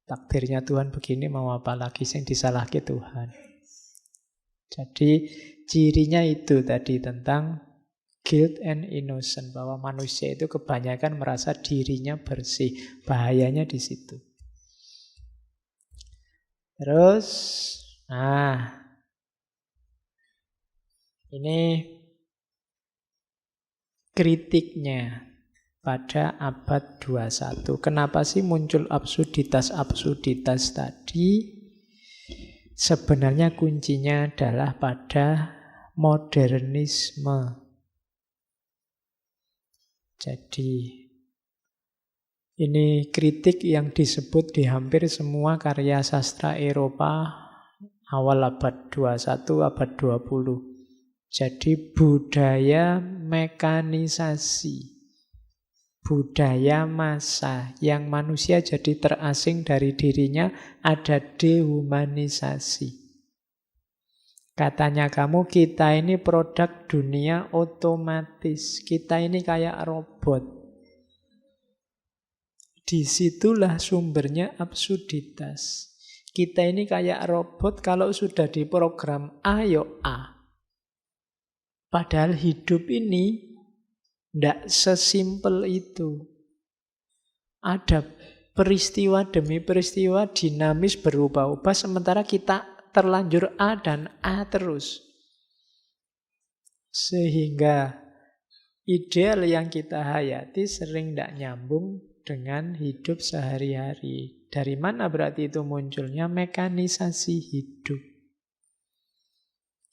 Takdirnya Tuhan begini, mau apa lagi? Yang disalahkan Tuhan. Jadi cirinya itu tadi tentang guilt and innocent. Bahwa manusia itu kebanyakan merasa dirinya bersih. Bahayanya di situ. Terus, ini kritiknya pada abad 21. Kenapa sih muncul absurditas-absurditas tadi? Sebenarnya kuncinya adalah pada modernisme. Jadi ini kritik yang disebut di hampir semua karya sastra Eropa awal abad 21, abad 20. Jadi budaya mekanisasi, budaya massa yang manusia jadi terasing dari dirinya, ada dehumanisasi. Katanya kamu, kita ini produk dunia otomatis, kita ini kayak robot. Disitulah sumbernya absurditas. Kita ini kayak robot, kalau sudah diprogram A, yo A. Padahal hidup ini tidak sesimpel itu. Ada peristiwa demi peristiwa dinamis berubah-ubah, sementara kita terlanjur A dan A terus. Sehingga ideal yang kita hayati sering tidak nyambung dengan hidup sehari-hari. Dari mana berarti itu munculnya? Mekanisasi hidup.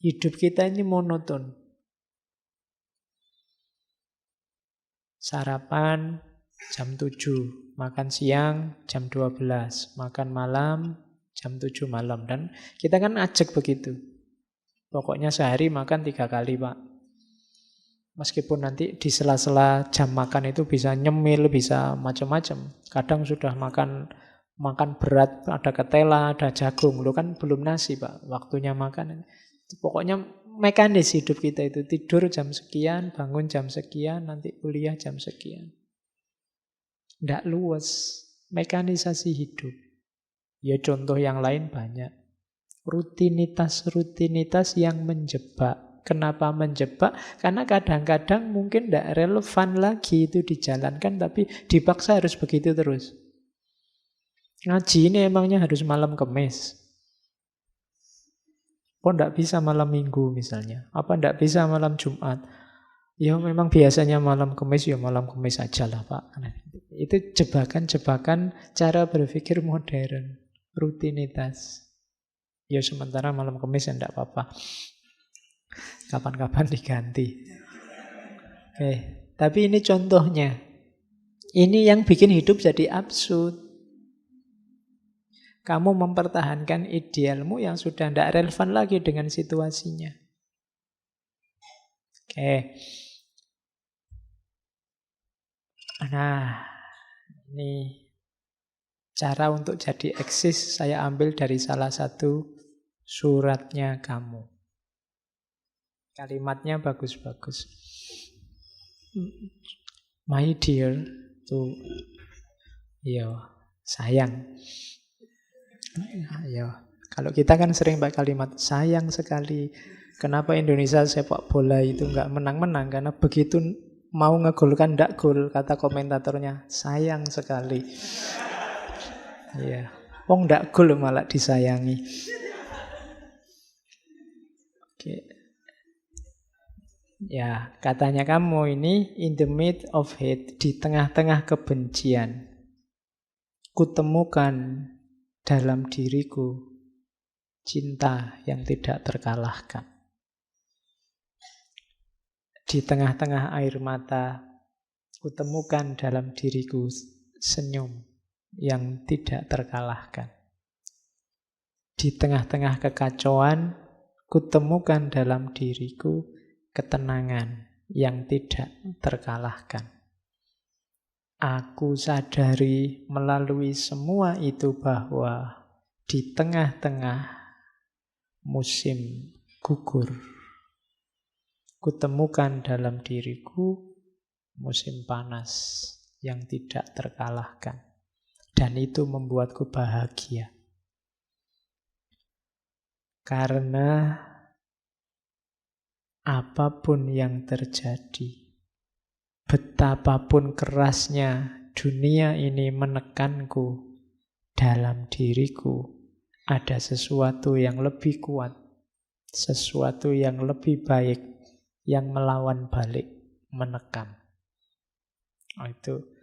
Hidup kita ini monoton. Sarapan jam 7, makan siang jam 12, makan malam jam 7 malam. Dan kita kan ajak begitu. Pokoknya sehari makan 3 kali, Pak. Meskipun nanti di sela-sela jam makan itu bisa nyemil, bisa macam-macam. Kadang sudah makan berat, ada ketela, ada jagung. Lu kan belum nasi, Pak. Waktunya makan. Pokoknya mekanis hidup kita itu. Tidur jam sekian, bangun jam sekian, nanti kuliah jam sekian. Tidak luas. Mekanisasi hidup. Ya contoh yang lain banyak. Rutinitas-rutinitas yang menjebak. Kenapa menjebak? Karena kadang-kadang mungkin tidak relevan lagi itu dijalankan, tapi dipaksa harus begitu terus. Ngaji ini emangnya harus malam Kemis? Kok tidak bisa malam Minggu misalnya? Apa tidak bisa malam Jumat? Ya memang biasanya malam Kemis, ya malam Kemis aja lah Pak. Itu jebakan-jebakan cara berpikir modern. Rutinitas. Ya sementara malam Kemis ya tidak apa-apa. Kapan-kapan diganti. Oke, tapi ini contohnya. Ini yang bikin hidup jadi absurd. Kamu mempertahankan idealmu yang sudah tidak relevan lagi dengan situasinya. Oke. Nah, ini cara untuk jadi eksis saya ambil dari salah satu suratnya kamu. Kalimatnya bagus-bagus. My dear, tuh, yo, sayang. Ya, kalau kita kan sering pakai kalimat sayang sekali. Kenapa Indonesia sepak bola itu nggak menang-menang? Karena begitu mau ngegolkan ndak gol, kata komentatornya sayang sekali. Iya, wong ndak gol malah disayangi. Oke. Ya, katanya kamu ini in the midst of hate, di tengah-tengah kebencian, kutemukan dalam diriku cinta yang tidak terkalahkan. Di tengah-tengah air mata, kutemukan dalam diriku senyum yang tidak terkalahkan. Di tengah-tengah kekacauan, kutemukan dalam diriku ketenangan yang tidak terkalahkan. Aku sadari melalui semua itu bahwa di tengah-tengah musim gugur, kutemukan dalam diriku musim panas yang tidak terkalahkan. Dan itu membuatku bahagia. Karena apapun yang terjadi, betapapun kerasnya dunia ini menekanku, dalam diriku ada sesuatu yang lebih kuat, sesuatu yang lebih baik, yang melawan balik, menekan. Itu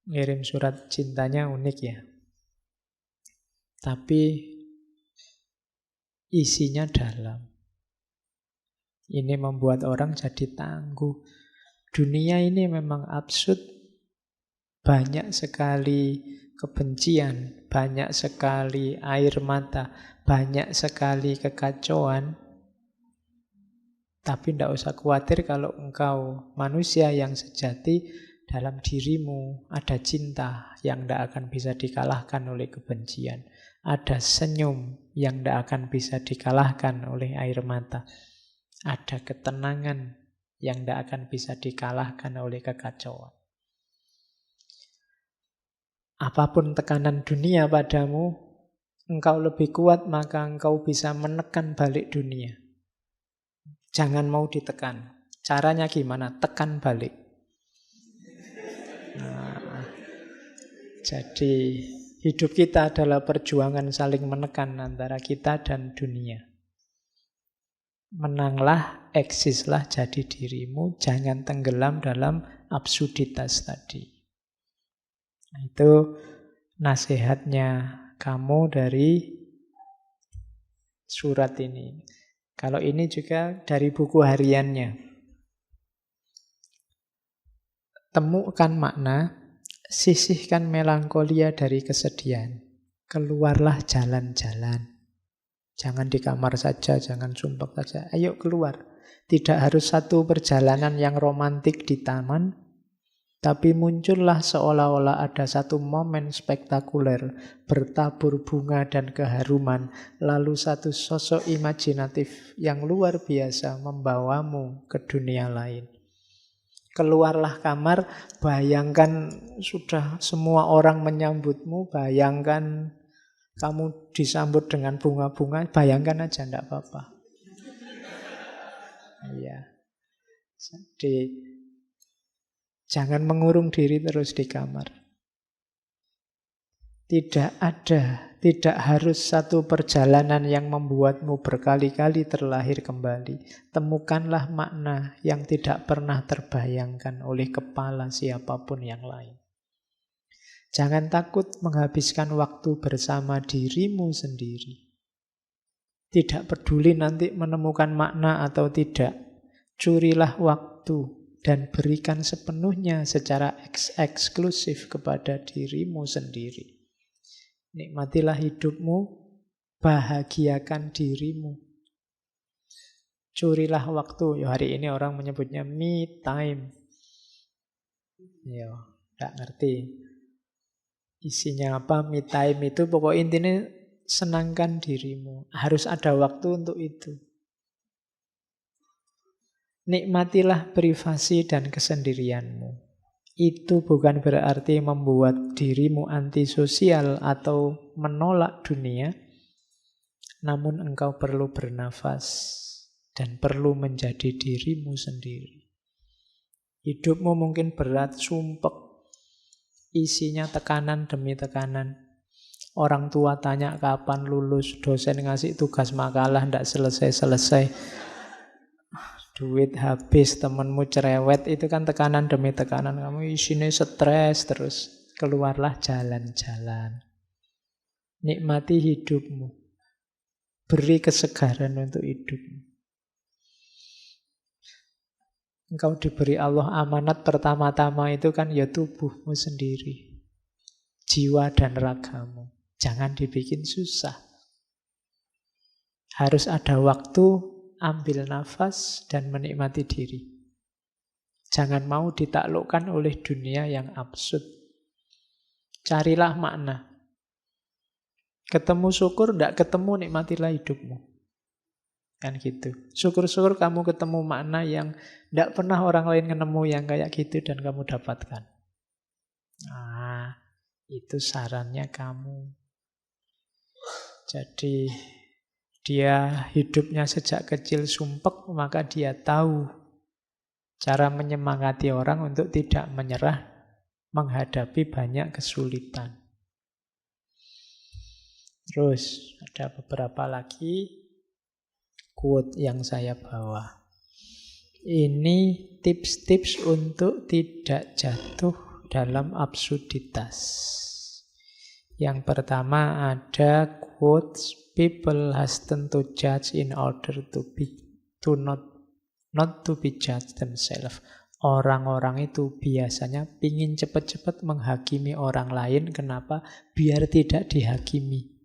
ngirim surat cintanya unik ya. Tapi isinya dalam. Ini membuat orang jadi tangguh. Dunia ini memang absurd. Banyak sekali kebencian, banyak sekali air mata, banyak sekali kekacauan. Tapi tidak usah khawatir kalau engkau manusia yang sejati, dalam dirimu ada cinta yang tidak akan bisa dikalahkan oleh kebencian. Ada senyum yang tidak akan bisa dikalahkan oleh air mata. Ada ketenangan yang tidak akan bisa dikalahkan oleh kekacauan. Apapun tekanan dunia padamu, engkau lebih kuat, maka engkau bisa menekan balik dunia. Jangan mau ditekan. Caranya gimana? Tekan balik. Nah, jadi hidup kita adalah perjuangan saling menekan antara kita dan dunia. Menanglah, eksislah, jadi dirimu, jangan tenggelam dalam absurditas tadi. Nah, itu nasihatnya kamu dari surat ini. Kalau ini juga dari buku hariannya. Temukan makna, sisihkan melankolia dari kesedihan. Keluarlah jalan-jalan. Jangan di kamar saja, jangan sumpek saja. Ayo keluar. Tidak harus satu perjalanan yang romantik di taman, tapi muncullah seolah-olah ada satu momen spektakuler, bertabur bunga dan keharuman, lalu satu sosok imajinatif yang luar biasa membawamu ke dunia lain. Keluarlah kamar, bayangkan sudah semua orang menyambutmu, bayangkan kamu disambut dengan bunga-bunga, bayangkan aja, enggak apa-apa. Iya. Jadi jangan mengurung diri terus di kamar. Tidak harus satu perjalanan yang membuatmu berkali-kali terlahir kembali. Temukanlah makna yang tidak pernah terbayangkan oleh kepala siapapun yang lain. Jangan takut menghabiskan waktu bersama dirimu sendiri. Tidak peduli nanti menemukan makna atau tidak. Curilah waktu dan berikan sepenuhnya secara eksklusif kepada dirimu sendiri. Nikmatilah hidupmu, bahagiakan dirimu. Curilah waktu. Ya, hari ini orang menyebutnya me time. Ya, enggak ngerti isinya apa me time itu. Pokok intinya senangkan dirimu. Harus ada waktu untuk itu. Nikmatilah privasi dan kesendirianmu. Itu bukan berarti membuat dirimu antisosial atau menolak dunia. Namun engkau perlu bernafas dan perlu menjadi dirimu sendiri. Hidupmu mungkin berat, sumpek. Isinya tekanan demi tekanan. Orang tua tanya kapan lulus, dosen ngasih tugas makalah ndak selesai-selesai. Duit habis, temenmu cerewet, itu kan tekanan demi tekanan. Kamu isinya stres terus. Keluarlah jalan-jalan. Nikmati hidupmu. Beri kesegaran untuk hidupmu. Engkau diberi Allah amanat pertama-tama itu kan ya tubuhmu sendiri. Jiwa dan ragamu. Jangan dibikin susah. Harus ada waktu. Ambil nafas dan menikmati diri. Jangan mau ditaklukkan oleh dunia yang absurd. Carilah makna. Ketemu syukur, tidak ketemu, nikmatilah hidupmu. Kan gitu. Syukur-syukur kamu ketemu makna yang tidak pernah orang lain ketemu yang kayak gitu dan kamu dapatkan. Nah, itu sarannya kamu. Jadi dia hidupnya sejak kecil sumpek, maka dia tahu cara menyemangati orang untuk tidak menyerah menghadapi banyak kesulitan. Terus ada beberapa lagi quote yang saya bawa. Ini tips-tips untuk tidak jatuh dalam absurditas. Yang pertama ada quotes, people hasten to judge in order to not to be judged themselves. Orang-orang itu biasanya ingin cepat-cepat menghakimi orang lain. Kenapa? Biar tidak dihakimi.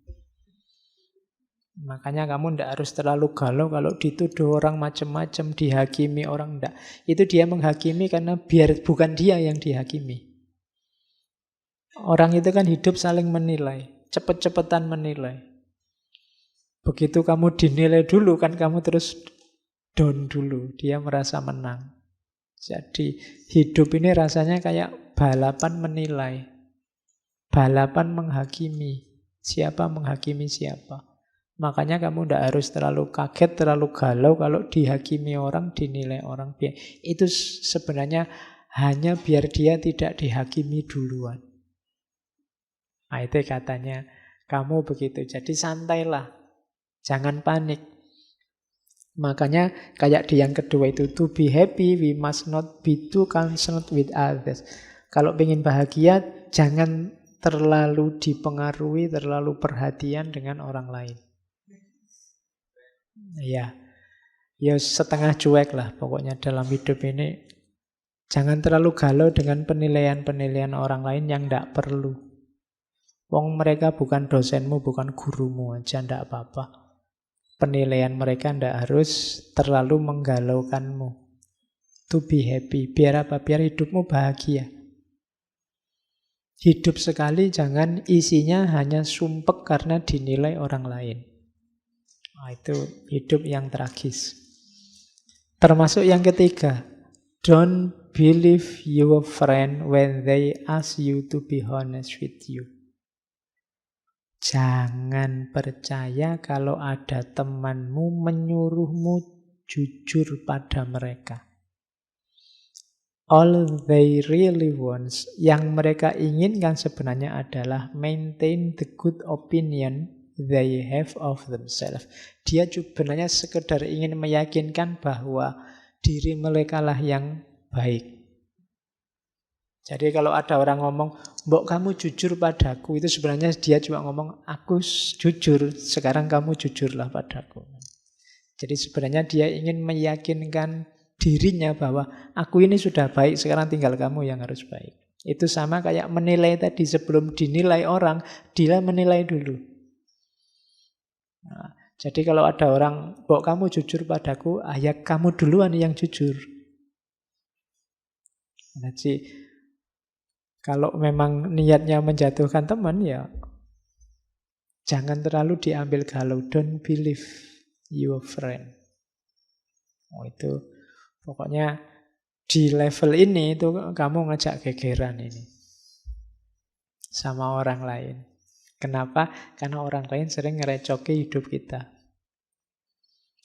Makanya kamu tidak harus terlalu galau kalau dituduh orang macam-macam, dihakimi orang tidak. Itu dia menghakimi karena biar bukan dia yang dihakimi. Orang itu kan hidup saling menilai, cepet-cepetan menilai. Begitu kamu dinilai dulu kan kamu terus down dulu, dia merasa menang. Jadi hidup ini rasanya kayak balapan menilai, balapan menghakimi. Siapa menghakimi siapa. Makanya kamu tidak harus terlalu kaget, terlalu galau kalau dihakimi orang, dinilai orang. Itu sebenarnya hanya biar dia tidak dihakimi duluan. Nah itu katanya kamu begitu. Jadi santailah. Jangan panik. Makanya kayak di yang kedua itu, to be happy we must not be too concerned with others. Kalau ingin bahagia jangan terlalu dipengaruhi, terlalu perhatian dengan orang lain. Ya setengah cuek lah pokoknya dalam hidup ini. Jangan terlalu galau dengan penilaian-penilaian orang lain yang tidak perlu. Wong mereka bukan dosenmu, bukan gurumu aja, tidak apa-apa. Penilaian mereka tidak harus terlalu menggalaukanmu. To be happy. Biar apa? Biar hidupmu bahagia. Hidup sekali jangan isinya hanya sumpek karena dinilai orang lain. Nah, itu hidup yang tragis. Termasuk yang ketiga, Don't believe your friend when they ask you to be honest with you. Jangan percaya kalau ada temanmu menyuruhmu jujur pada mereka. All they really want, yang mereka inginkan sebenarnya adalah maintain the good opinion they have of themselves. Dia sebenarnya sekedar ingin meyakinkan bahwa diri mereka lah yang baik. Jadi kalau ada orang ngomong, "Mbok kamu jujur padaku," itu sebenarnya dia cuma ngomong, "Aku jujur, sekarang kamu jujurlah padaku." Jadi sebenarnya dia ingin meyakinkan dirinya bahwa aku ini sudah baik, sekarang tinggal kamu yang harus baik. Itu sama kayak menilai tadi, sebelum dinilai orang, dia menilai dulu. Nah, jadi kalau ada orang, "Mbok kamu jujur padaku," ya kamu duluan yang jujur. Jadi kalau memang niatnya menjatuhkan teman, ya jangan terlalu diambil galau. Don't believe your friend. Itu pokoknya di level ini itu kamu ngajak gegeran ini sama orang lain. Kenapa? Karena orang lain sering ngerecoki hidup kita.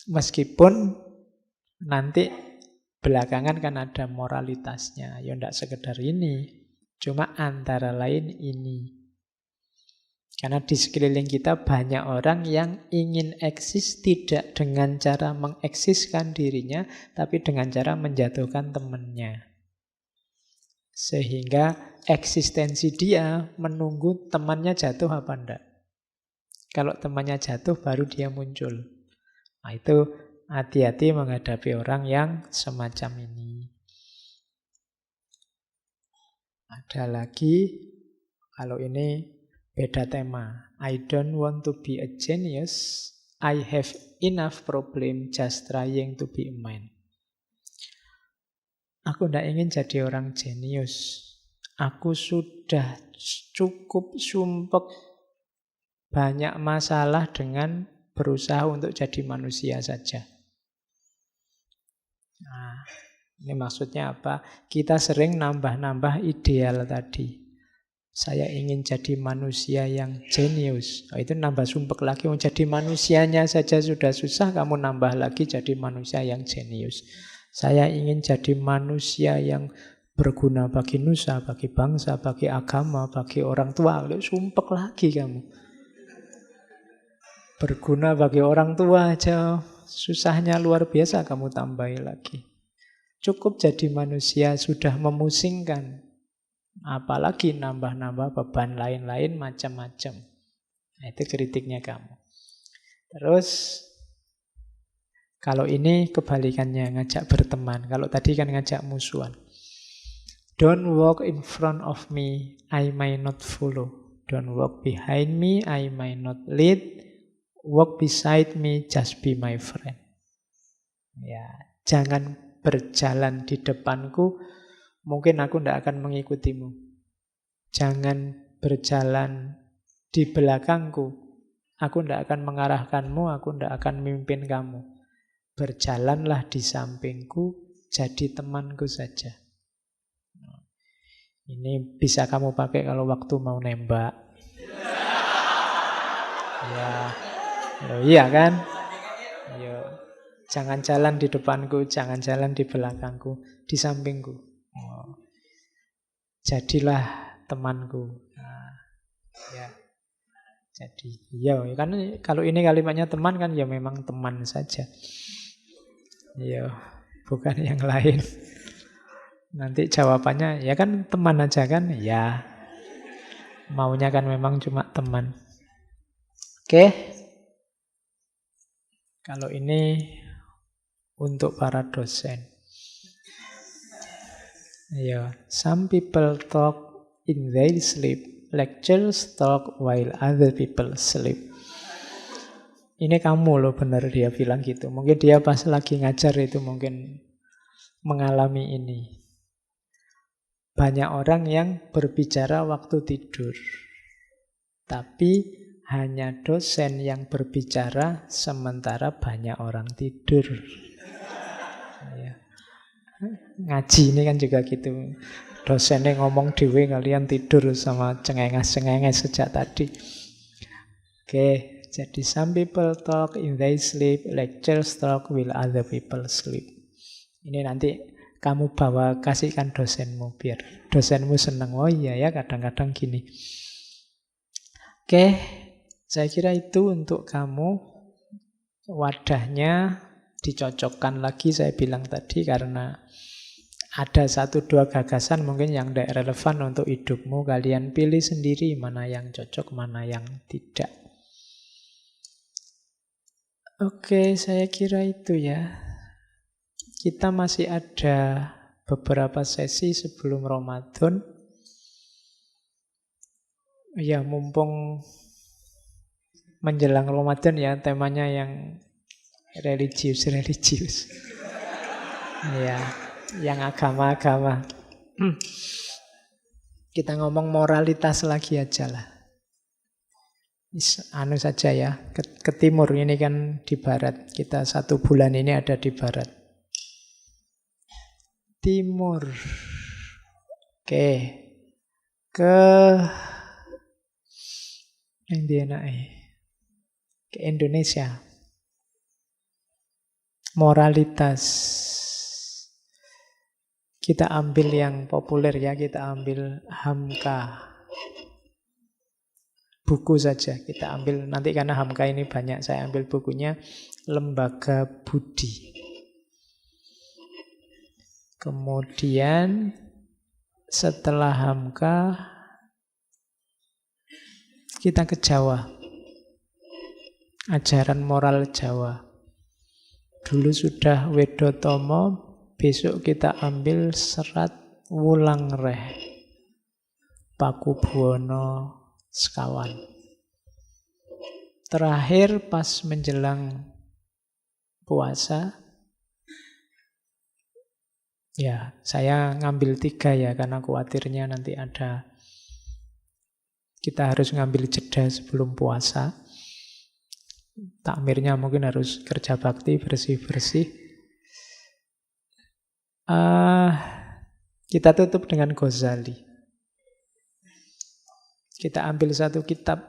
Meskipun nanti belakangan kan ada moralitasnya. Ya enggak sekedar ini. Cuma antara lain ini. Karena di sekeliling kita banyak orang yang ingin eksis tidak dengan cara mengeksiskan dirinya, tapi dengan cara menjatuhkan temannya. Sehingga eksistensi dia menunggu temannya jatuh apa enggak. Kalau temannya jatuh baru dia muncul. Nah itu hati-hati menghadapi orang yang semacam ini. Ada lagi, kalau ini beda tema. I don't want to be a genius. I have enough problem just trying to be a man. Aku tidak ingin jadi orang jenius. Aku sudah cukup sumpek banyak masalah dengan berusaha untuk jadi manusia saja. Nah, ini maksudnya apa? Kita sering nambah-nambah ideal tadi. Saya ingin jadi manusia yang jenius. Oh, itu nambah sumpek lagi. Jadi manusianya saja sudah susah, kamu nambah lagi jadi manusia yang jenius. Saya ingin jadi manusia yang berguna bagi nusa, bagi bangsa, bagi agama, bagi orang tua. Sumpek lagi kamu. Berguna bagi orang tua aja susahnya luar biasa, kamu tambahi lagi. Cukup jadi manusia sudah memusingkan. Apalagi nambah-nambah beban lain-lain macam-macam. Nah, itu kritiknya kamu. Terus kalau ini kebalikannya, ngajak berteman. Kalau tadi kan ngajak musuhan. Don't walk in front of me, I may not follow. Don't walk behind me, I may not lead. Walk beside me, just be my friend. Ya, jangan berjalan di depanku, mungkin aku tidak akan mengikutimu. Jangan berjalan di belakangku, aku tidak akan mengarahkanmu, aku tidak akan memimpin kamu. Berjalanlah di sampingku, jadi temanku saja. Ini bisa kamu pakai kalau waktu mau nembak. Ya, iya kan? Yo. Jangan jalan di depanku, jangan jalan di belakangku, di sampingku. Oh. Jadilah temanku. Nah, ya. Jadi, ya kan kalau ini kalimatnya teman kan ya memang teman saja. Ya, bukan yang lain. Nanti jawabannya ya kan teman aja kan? Ya. Maunya kan memang cuma teman. Oke. Kalau ini untuk para dosen. Ya, some people talk in their sleep. Lecturers talk while other people sleep. Ini kamu loh, benar dia bilang gitu. Mungkin dia pas lagi ngajar itu mungkin mengalami ini. Banyak orang yang berbicara waktu tidur. Tapi hanya dosen yang berbicara sementara banyak orang tidur. Ya. Ngaji ini kan juga gitu. Dosennya ngomong dhewe, kalian tidur sama cengenges-cengenges sejak tadi. Oke, jadi some people talk in they sleep, lectures talk while other people sleep. Ini nanti kamu bawa, kasihkan dosenmu biar dosenmu seneng. Oh iya ya, kadang-kadang gini. Oke, saya kira itu untuk kamu. Wadahnya dicocokkan lagi saya bilang tadi, karena ada 1-2 gagasan mungkin yang tidak relevan untuk hidupmu. Kalian pilih sendiri mana yang cocok, mana yang tidak. Oke, saya kira itu ya. Kita masih ada beberapa sesi sebelum Ramadan. Ya, mumpung menjelang Ramadan ya, temanya yang religius. Ya, yang agama-agama. Kita ngomong moralitas lagi aja lah. Anu saja ya, ke timur, ini kan di barat. Kita 1 bulan ini ada di barat. Timur. Oke. Ke ke Indonesia. Moralitas. Kita ambil yang populer ya, kita ambil Hamka. Buku saja kita ambil, nanti karena Hamka ini banyak, saya ambil bukunya Lembaga Budi. Kemudian setelah Hamka kita ke Jawa. Ajaran moral Jawa. Dulu sudah Wedotomo, besok kita ambil serat Wulangreh, Pakubuwono sekawan. Terakhir pas menjelang puasa, ya saya ngambil 3 ya, karena khawatirnya nanti kita harus ngambil jeda sebelum puasa. Takmirnya mungkin harus kerja bakti, bersih-bersih. Kita tutup dengan Ghazali. Kita ambil 1 kitab,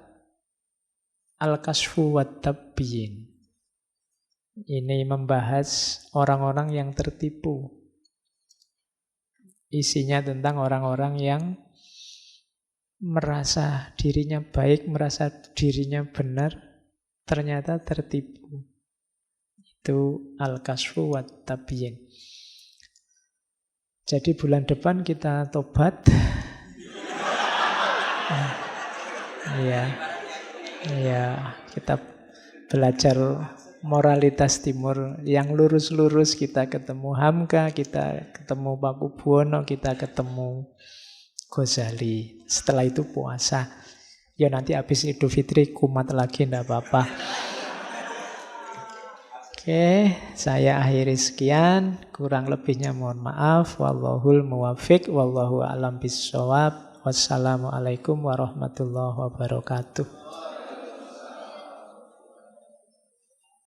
Al-Kashfu wa Tabyin. Ini membahas orang-orang yang tertipu. Isinya tentang orang-orang yang merasa dirinya baik, merasa dirinya benar, ternyata tertipu. Itu Al-Kashfu wa Tabyin. Jadi bulan depan kita tobat. Iya, kita belajar moralitas timur yang lurus-lurus. Kita ketemu Hamka, kita ketemu Pakubuwono, kita ketemu Ghazali. Setelah itu puasa. Ya nanti habis Idul Fitri kumat lagi, enggak apa-apa. Oke, saya akhiri sekian. Kurang lebihnya mohon maaf. Wallahul muwaffiq, wallahu a'lam bishawab. Wassalamualaikum warahmatullahi wabarakatuh.